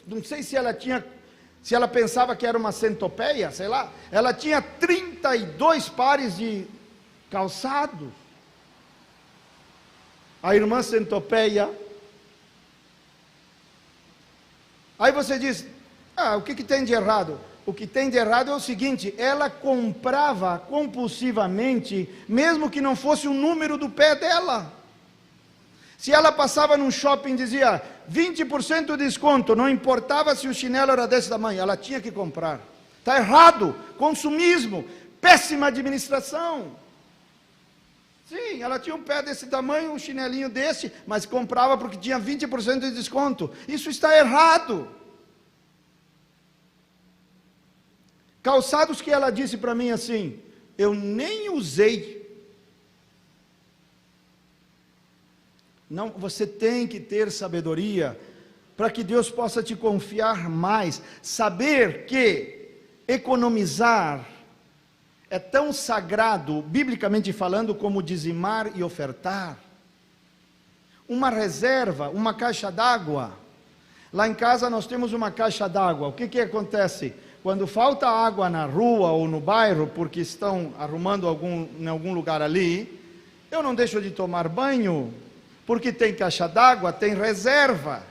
não sei se ela pensava que era uma centopeia, ela tinha 32 pares de calçados. A irmã centopeia. Aí você diz, o que tem de errado? O que tem de errado é o seguinte: ela comprava compulsivamente, mesmo que não fosse o número do pé dela. Se ela passava num shopping e dizia 20% de desconto, não importava se o chinelo era desse tamanho, ela tinha que comprar. Está errado, consumismo, péssima administração. Sim, ela tinha um pé desse tamanho, um chinelinho desse, mas comprava porque tinha 20% de desconto. Isso está errado. Calçados que ela disse para mim assim, eu nem usei. Não, você tem que ter sabedoria para que Deus possa te confiar mais. Saber que economizar é tão sagrado, biblicamente falando, como dizimar e ofertar. Uma reserva, uma caixa d'água. Lá em casa nós temos uma caixa d'água. O que acontece? Quando falta água na rua ou no bairro, porque estão arrumando em algum lugar ali, eu não deixo de tomar banho, porque tem caixa d'água, tem reserva,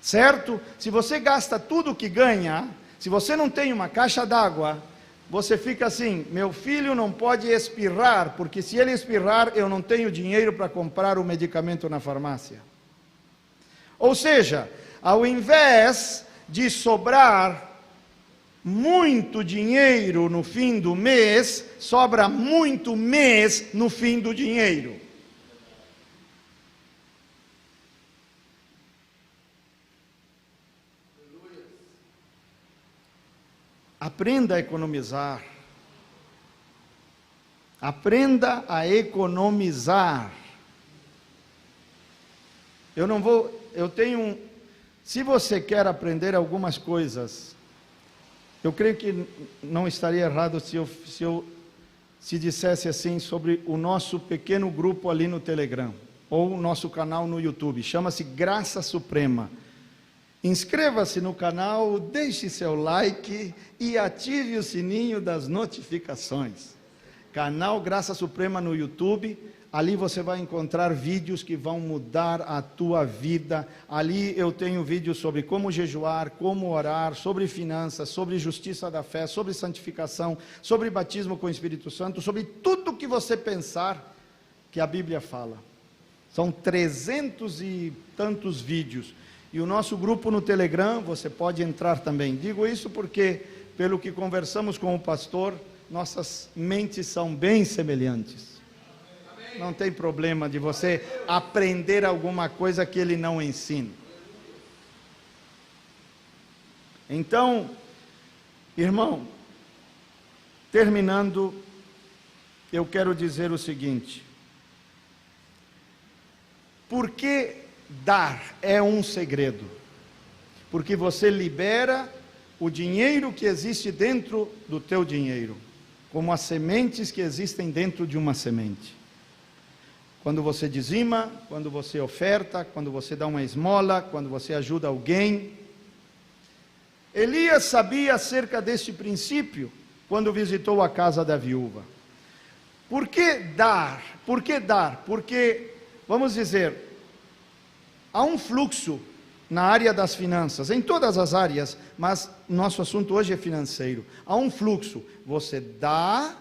certo? Se você gasta tudo que ganha, se você não tem uma caixa d'água, você fica assim, meu filho não pode espirrar, porque se ele espirrar, eu não tenho dinheiro para comprar o medicamento na farmácia. Ou seja, ao invés de sobrar muito dinheiro no fim do mês, sobra muito mês no fim do dinheiro. Aprenda a economizar. Aprenda a economizar. Se você quer aprender algumas coisas, eu creio que não estaria errado se dissesse assim sobre o nosso pequeno grupo ali no Telegram, ou o nosso canal no YouTube, chama-se Graça Suprema. Inscreva-se no canal, deixe seu like e ative o sininho das notificações. Canal Graça Suprema no YouTube, ali você vai encontrar vídeos que vão mudar a tua vida. Ali eu tenho vídeos sobre como jejuar, como orar, sobre finanças, sobre justiça da fé, sobre santificação, sobre batismo com o Espírito Santo, sobre tudo que você pensar que a Bíblia fala. São 300 e tantos vídeos. E o nosso grupo no Telegram, você pode entrar também. Digo isso porque pelo que conversamos com o pastor, nossas mentes são bem semelhantes. Não tem problema de você aprender alguma coisa que ele não ensina. Então, irmão, terminando, eu quero dizer o seguinte: por que dar é um segredo? Porque você libera o dinheiro que existe dentro do teu dinheiro, como as sementes que existem dentro de uma semente. Quando você dizima, quando você oferta, quando você dá uma esmola, quando você ajuda alguém. Elias sabia acerca deste princípio quando visitou a casa da viúva. Por que dar? Por que dar? Porque, vamos dizer, há um fluxo na área das finanças, em todas as áreas, mas nosso assunto hoje é financeiro. Há um fluxo, você dá,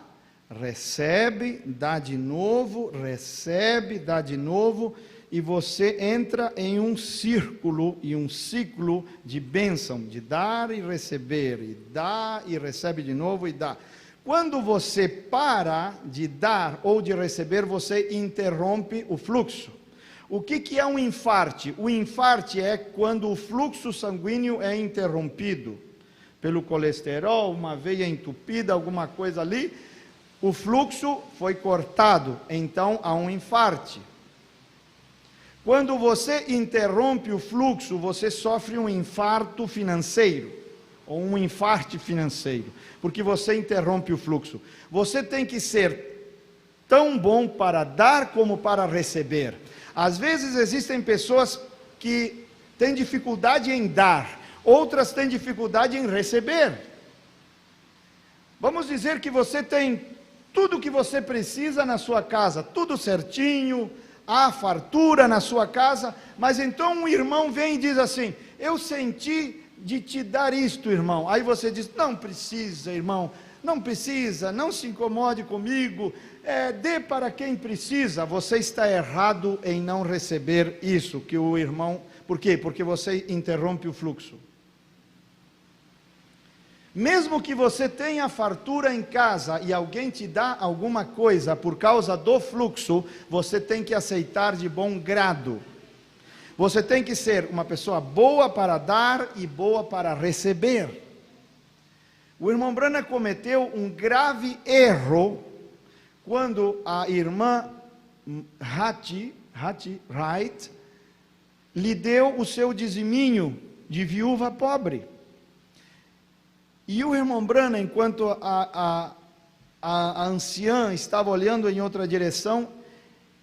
recebe, dá de novo, recebe, dá de novo, e você entra em um círculo e um ciclo de bênção, de dar e receber, e dá e recebe de novo e dá. Quando você para de dar ou de receber, você interrompe o fluxo. O que é um infarte? O infarte é quando o fluxo sanguíneo é interrompido pelo colesterol, uma veia entupida, alguma coisa ali, o fluxo foi cortado, então há um infarte. Quando você interrompe o fluxo, você sofre um infarto financeiro, ou um infarte financeiro, porque você interrompe o fluxo. Você tem que ser tão bom para dar como para receber. Às vezes existem pessoas que têm dificuldade em dar, outras têm dificuldade em receber. Vamos dizer que você tem tudo o que você precisa na sua casa, tudo certinho, há fartura na sua casa, mas então um irmão vem e diz assim: eu senti de te dar isto, irmão. Aí você diz: não precisa, irmão, não precisa, não se incomode comigo, dê para quem precisa. Você está errado em não receber isso que o irmão... Por quê? Porque você interrompe o fluxo. Mesmo que você tenha fartura em casa e alguém te dá alguma coisa por causa do fluxo, você tem que aceitar de bom grado. Você tem que ser uma pessoa boa para dar e boa para receber. O irmão Branham cometeu um grave erro quando a irmã Hattie Wright lhe deu o seu diziminho de viúva pobre. E o irmão Branham, enquanto a anciã estava olhando em outra direção,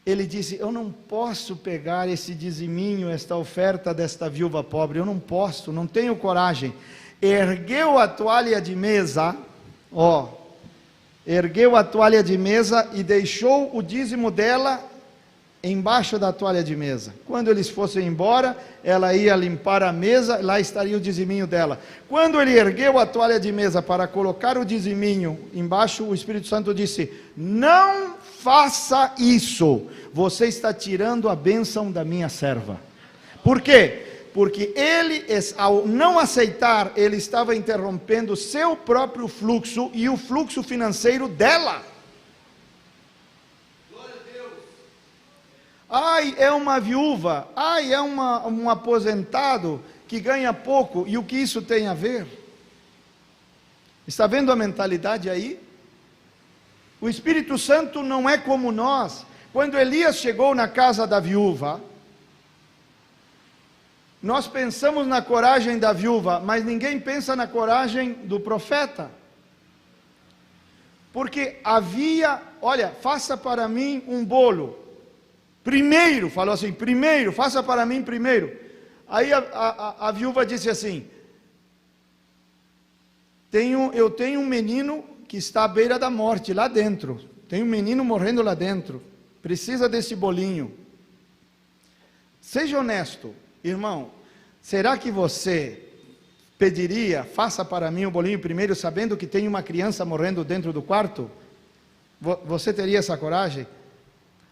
ele disse: eu não posso pegar esse diziminho, esta oferta desta viúva pobre, eu não posso, não tenho coragem. Ergueu a toalha de mesa, ergueu a toalha de mesa e deixou o dízimo dela embaixo da toalha de mesa. Quando eles fossem embora, ela ia limpar a mesa, lá estaria o diziminho dela. Quando ele ergueu a toalha de mesa para colocar o diziminho embaixo, o Espírito Santo disse: não faça isso, você está tirando a bênção da minha serva. Por quê? Porque ele, ao não aceitar, ele estava interrompendo o seu próprio fluxo e o fluxo financeiro dela. Ai, é uma viúva, ai, é um aposentado que ganha pouco, e o que isso tem a ver? Está vendo a mentalidade aí? O Espírito Santo não é como nós. Quando Elias chegou na casa da viúva, nós pensamos na coragem da viúva, mas ninguém pensa na coragem do profeta. Porque havia, olha, faça para mim um bolo. Primeiro, falou assim, primeiro, faça para mim primeiro. Aí a viúva disse assim: eu tenho um menino que está à beira da morte, lá dentro. Tem um menino morrendo lá dentro. Precisa desse bolinho. Seja honesto, irmão. Será que você pediria, faça para mim o bolinho primeiro, sabendo que tem uma criança morrendo dentro do quarto? Você teria essa coragem?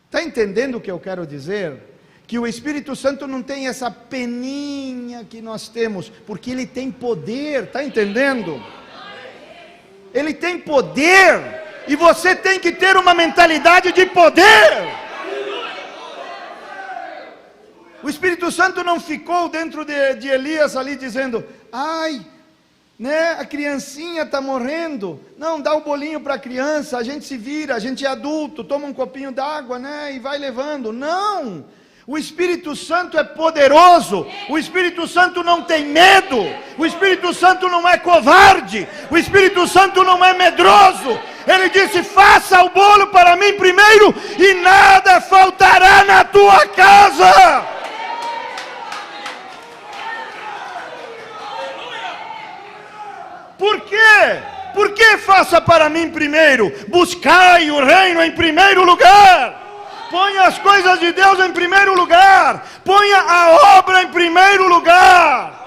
Está entendendo o que eu quero dizer? Que o Espírito Santo não tem essa peninha que nós temos, porque ele tem poder, está entendendo? Ele tem poder. E você tem que ter uma mentalidade de poder. O Espírito Santo não ficou dentro de Elias ali dizendo: ai, né, a criancinha está morrendo. Não, dá o bolinho para a criança, a gente se vira, a gente é adulto, toma um copinho d'água, né, e vai levando. Não! O Espírito Santo é poderoso, o Espírito Santo não tem medo, o Espírito Santo não é covarde, o Espírito Santo não é medroso. Ele disse: faça o bolo para mim primeiro e nada faltará na tua casa. Por quê? Por que faça para mim primeiro? Buscai o reino em primeiro lugar. Ponha as coisas de Deus em primeiro lugar. Ponha a obra em primeiro lugar.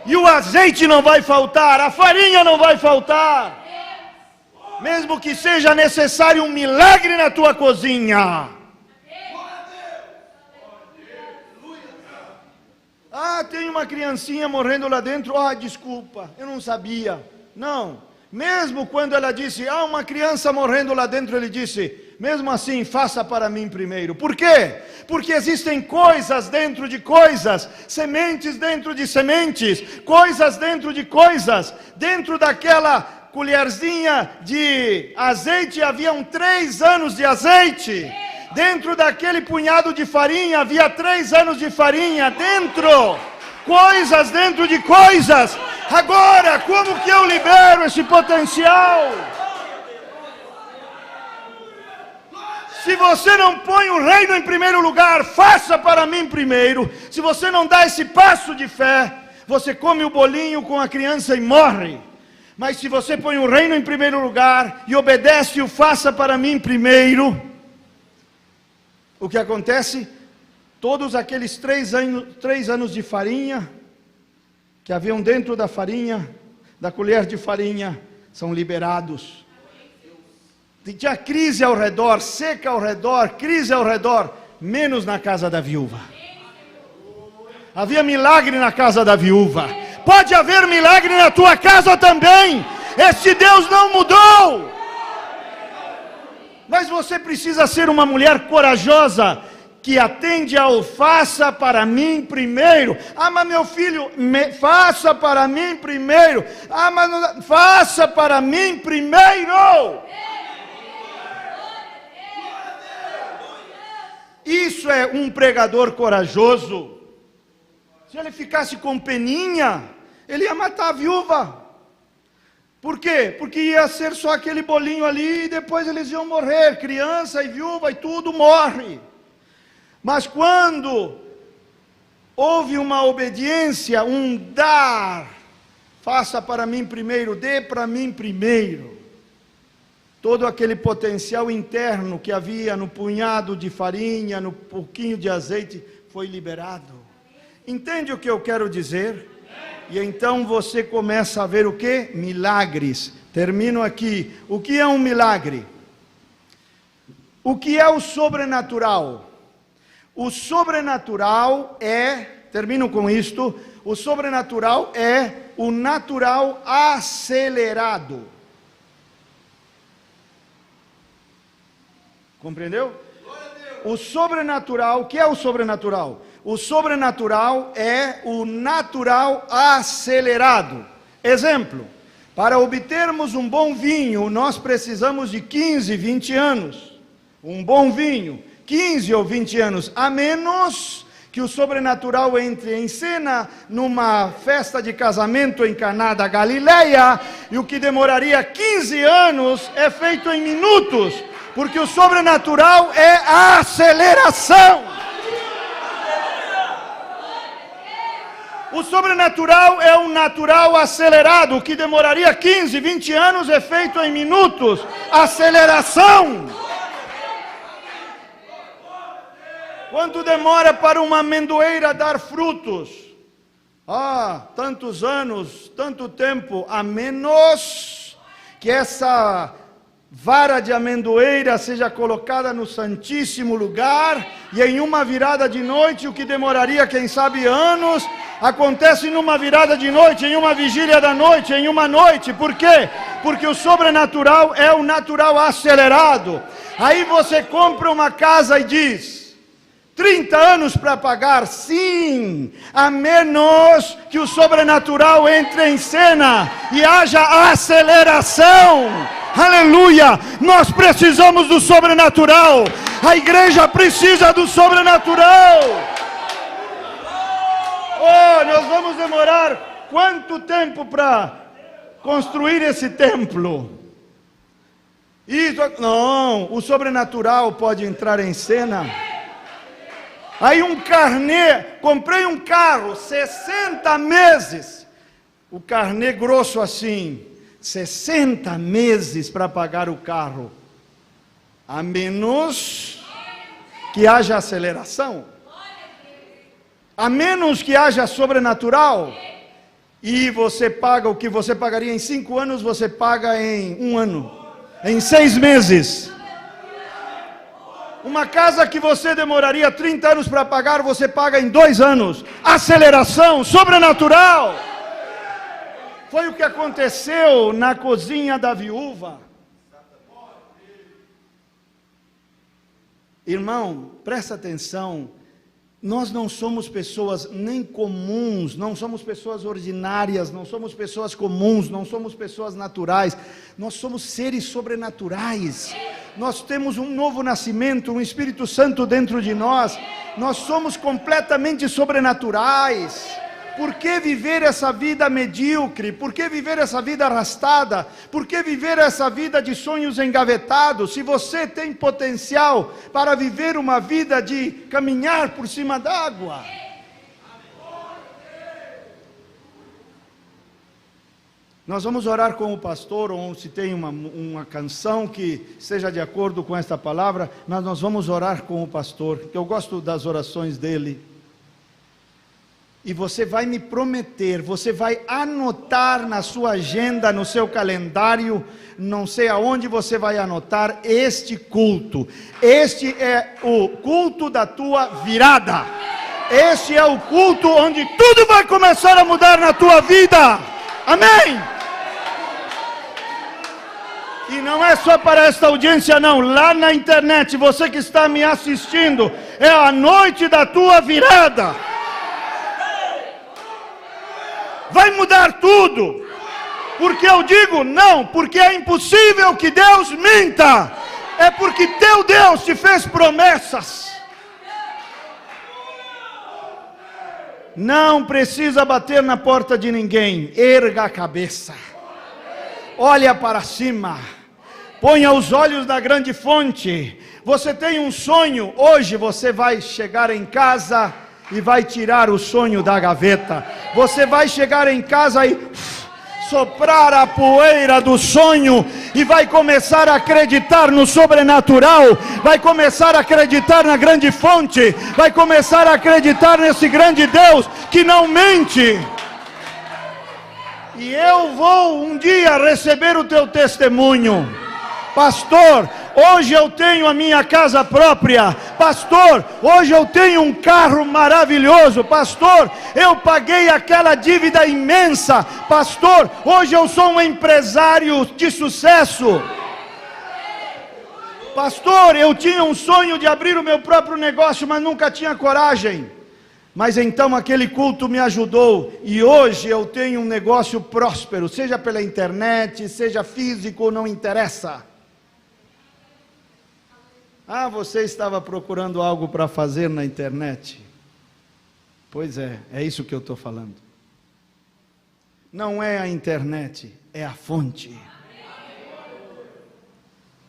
E o azeite não vai faltar, a farinha não vai faltar. Mesmo que seja necessário um milagre na tua cozinha. Ah, tem uma criancinha morrendo lá dentro. Ah, desculpa, eu não sabia. Não, mesmo quando ela disse: ah, uma criança morrendo lá dentro, ele disse: mesmo assim, faça para mim primeiro. Por quê? Porque existem coisas dentro de coisas, sementes dentro de sementes, coisas dentro de coisas. Dentro daquela colherzinha de azeite haviam 3 anos de azeite. Dentro daquele punhado de farinha havia 3 anos de farinha. Coisas dentro de coisas. Agora, como que eu libero esse potencial? Se você não põe o reino em primeiro lugar, faça para mim primeiro. Se você não dá esse passo de fé, você come o bolinho com a criança e morre. Mas se você põe o reino em primeiro lugar e obedece o faça para mim primeiro, o que acontece? Todos aqueles 3 anos de farinha que haviam dentro da farinha, da colher de farinha, são liberados. Tinha crise ao redor, seca ao redor, crise ao redor, menos na casa da viúva. Havia milagre na casa da viúva. Pode haver milagre na tua casa também. Este Deus não mudou. Mas você precisa ser uma mulher corajosa, que atende ao faça para mim primeiro. Ah, mas meu filho, faça para mim primeiro. Ah, mas não, faça para mim primeiro. Isso é um pregador corajoso. Se ele ficasse com peninha, ele ia matar a viúva. Por quê? Porque ia ser só aquele bolinho ali e depois eles iam morrer. Criança e viúva e tudo morre. Mas quando houve uma obediência, um dar, faça para mim primeiro, dê para mim primeiro. Todo aquele potencial interno que havia no punhado de farinha, no pouquinho de azeite, foi liberado. Entende o que eu quero dizer? E então você começa a ver o quê? Milagres. Termino aqui. O que é um milagre? O que é o sobrenatural? O sobrenatural é, termino com isto, o sobrenatural é o natural acelerado. Compreendeu? O sobrenatural, o que é o sobrenatural? O sobrenatural é o natural acelerado. Exemplo, para obtermos um bom vinho, nós precisamos de 15, 20 anos. Um bom vinho, 15 ou 20 anos, a menos que o sobrenatural entre em cena numa festa de casamento em Caná da Galileia, e o que demoraria 15 anos é feito em minutos, porque o sobrenatural é a aceleração. O sobrenatural é um natural acelerado. O que demoraria 15, 20 anos é feito em minutos. Aceleração. Quanto demora para uma amendoeira dar frutos? Ah, tantos anos, tanto tempo, a menos que essa vara de amendoeira seja colocada no santíssimo lugar, e em uma virada de noite, o que demoraria, quem sabe, anos, acontece numa virada de noite, em uma vigília da noite, em uma noite. Por quê? Porque o sobrenatural é o natural acelerado. Aí você compra uma casa e diz: 30 anos para pagar, sim, a menos que o sobrenatural entre em cena e haja aceleração. Aleluia! Nós precisamos do sobrenatural. A igreja precisa do sobrenatural. Oh, nós vamos demorar quanto tempo para construir esse templo? Isso, não, o sobrenatural pode entrar em cena. Aí um carnê, comprei um carro, 60 meses, o carnê grosso assim, 60 meses para pagar o carro, a menos que haja aceleração, a menos que haja sobrenatural, e você paga o que você pagaria em 5 anos, você paga em 1 ano, em 6 meses. Uma casa que você demoraria 30 anos para pagar, você paga em 2 anos. Aceleração sobrenatural. Foi o que aconteceu na cozinha da viúva. Irmão, presta atenção. Nós não somos pessoas nem comuns, não somos pessoas ordinárias, não somos pessoas comuns, não somos pessoas naturais. Nós somos seres sobrenaturais. Nós temos um novo nascimento, um Espírito Santo dentro de nós. Nós somos completamente sobrenaturais. Por que viver essa vida medíocre? Por que viver essa vida arrastada? Por que viver essa vida de sonhos engavetados? Se você tem potencial para viver uma vida de caminhar por cima d'água. Nós vamos orar com o pastor, ou se tem uma canção que seja de acordo com esta palavra, mas nós vamos orar com o pastor, que eu gosto das orações dele. E você vai me prometer, você vai anotar na sua agenda, no seu calendário, não sei aonde você vai anotar este culto. Este é o culto da tua virada. Este é o culto onde tudo vai começar a mudar na tua vida. Amém? E não é só para esta audiência não, lá na internet, você que está me assistindo, é a noite da tua virada. Vai mudar tudo. Porque eu digo não, porque é impossível que Deus minta. É porque teu Deus te fez promessas. Não precisa bater na porta de ninguém. Erga a cabeça. Olha para cima. Ponha os olhos na grande fonte. Você tem um sonho. Hoje você vai chegar em casa e vai tirar o sonho da gaveta. Você vai chegar em casa e soprar a poeira do sonho e vai começar a acreditar no sobrenatural, vai começar a acreditar na grande fonte, vai começar a acreditar nesse grande Deus que não mente. E eu vou um dia receber o teu testemunho. Pastor, hoje eu tenho a minha casa própria. Pastor, hoje eu tenho um carro maravilhoso. Pastor, eu paguei aquela dívida imensa. Pastor, hoje eu sou um empresário de sucesso. Pastor, eu tinha um sonho de abrir o meu próprio negócio, mas nunca tinha coragem. Mas então aquele culto me ajudou, e hoje eu tenho um negócio próspero, seja pela internet, seja físico, não interessa. Ah, você estava procurando algo para fazer na internet? Pois é isso que eu estou falando. Não é a internet, é a fonte.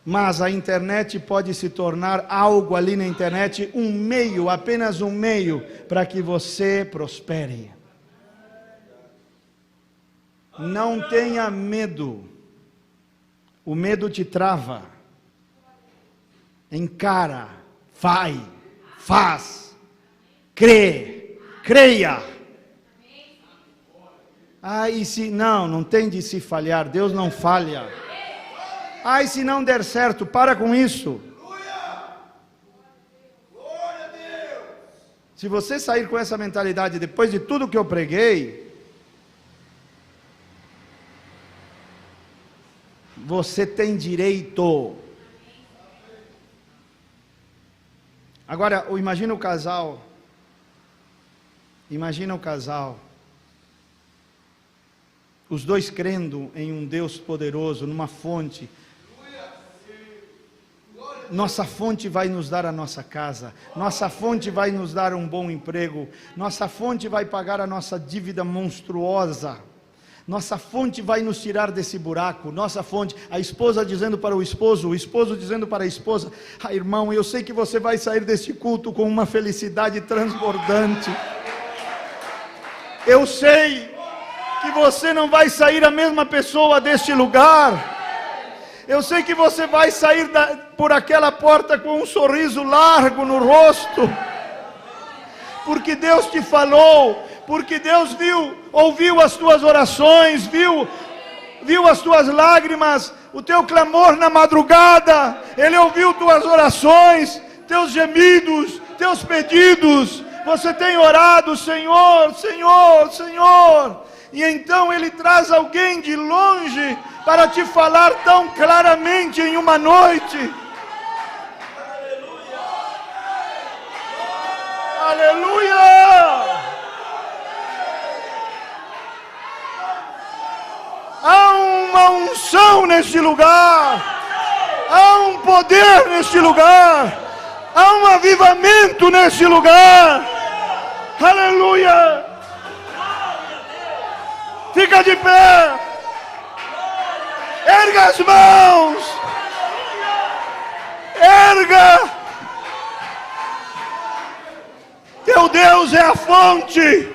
Mas a internet pode se tornar algo ali na internet, um meio, apenas um meio, para que você prospere. Não tenha medo. O medo te trava. Encara, vai, faz, crê, creia. Ah, e se não tem de se falhar, Deus não falha. Ai, se não der certo, para com isso. Se você sair com essa mentalidade depois de tudo que eu preguei, você tem direito. Agora, imagina o casal. Imagina o casal. Os dois crendo em um Deus poderoso, numa fonte. Nossa fonte vai nos dar a nossa casa, nossa fonte vai nos dar um bom emprego, nossa fonte vai pagar a nossa dívida monstruosa, nossa fonte vai nos tirar desse buraco, nossa fonte, a esposa dizendo para o esposo dizendo para a esposa: ah, irmão, eu sei que você vai sair deste culto com uma felicidade transbordante, eu sei que você não vai sair a mesma pessoa deste lugar, eu sei que você vai sair por aquela porta com um sorriso largo no rosto, porque Deus te falou, porque Deus ouviu as tuas orações, viu as tuas lágrimas, o teu clamor na madrugada, Ele ouviu tuas orações, teus gemidos, teus pedidos, você tem orado: Senhor, Senhor, Senhor, e então Ele traz alguém de longe para te falar tão claramente em uma noite. Aleluia! Há uma unção neste lugar, há um poder neste lugar, há um avivamento neste lugar. Aleluia! Fica de pé. Erga as mãos. Erga. Teu Deus é a fonte.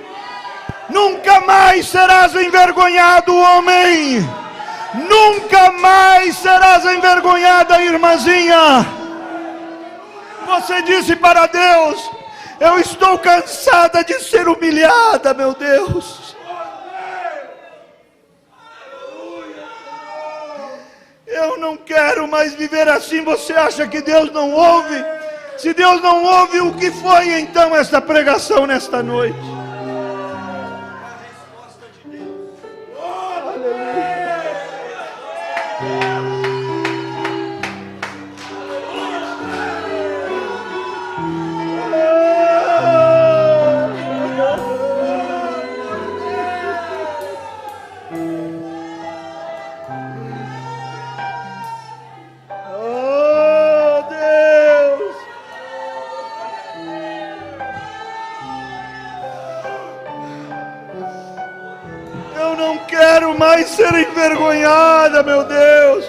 Nunca mais serás envergonhado, homem. Nunca mais serás envergonhada, irmãzinha. Você disse para Deus: eu estou cansada de ser humilhada, meu Deus. Eu não quero mais viver assim. Você acha que Deus não ouve? Se Deus não ouve, o que foi então esta pregação nesta noite? Mais ser envergonhada, meu Deus,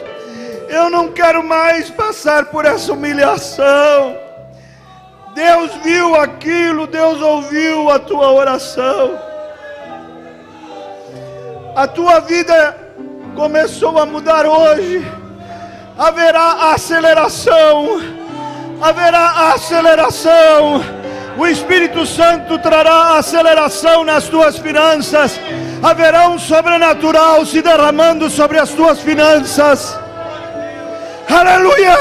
eu não quero mais passar por essa humilhação. Deus viu aquilo, Deus ouviu a tua oração, a tua vida começou a mudar hoje. Haverá aceleração, haverá aceleração. O Espírito Santo trará aceleração nas tuas finanças. Haverá um sobrenatural se derramando sobre as tuas finanças. Aleluia!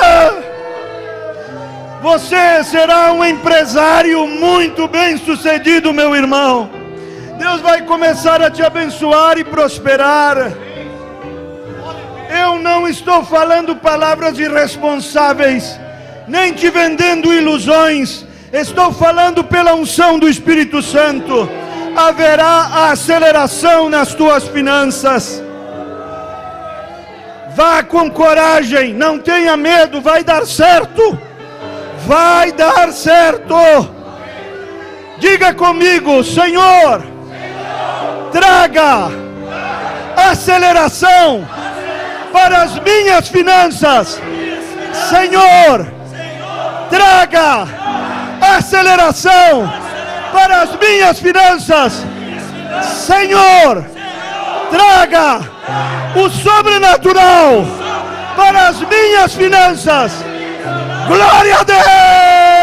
Você será um empresário muito bem sucedido, meu irmão. Deus vai começar a te abençoar e prosperar. Eu não estou falando palavras irresponsáveis, nem te vendendo ilusões. Estou falando pela unção do Espírito Santo. Haverá aceleração nas tuas finanças. Vá com coragem, não tenha medo, vai dar certo. Vai dar certo. Diga comigo: Senhor, traga aceleração para as minhas finanças. Senhor, traga aceleração para as minhas finanças. Senhor, traga o sobrenatural para as minhas finanças. Glória a Deus!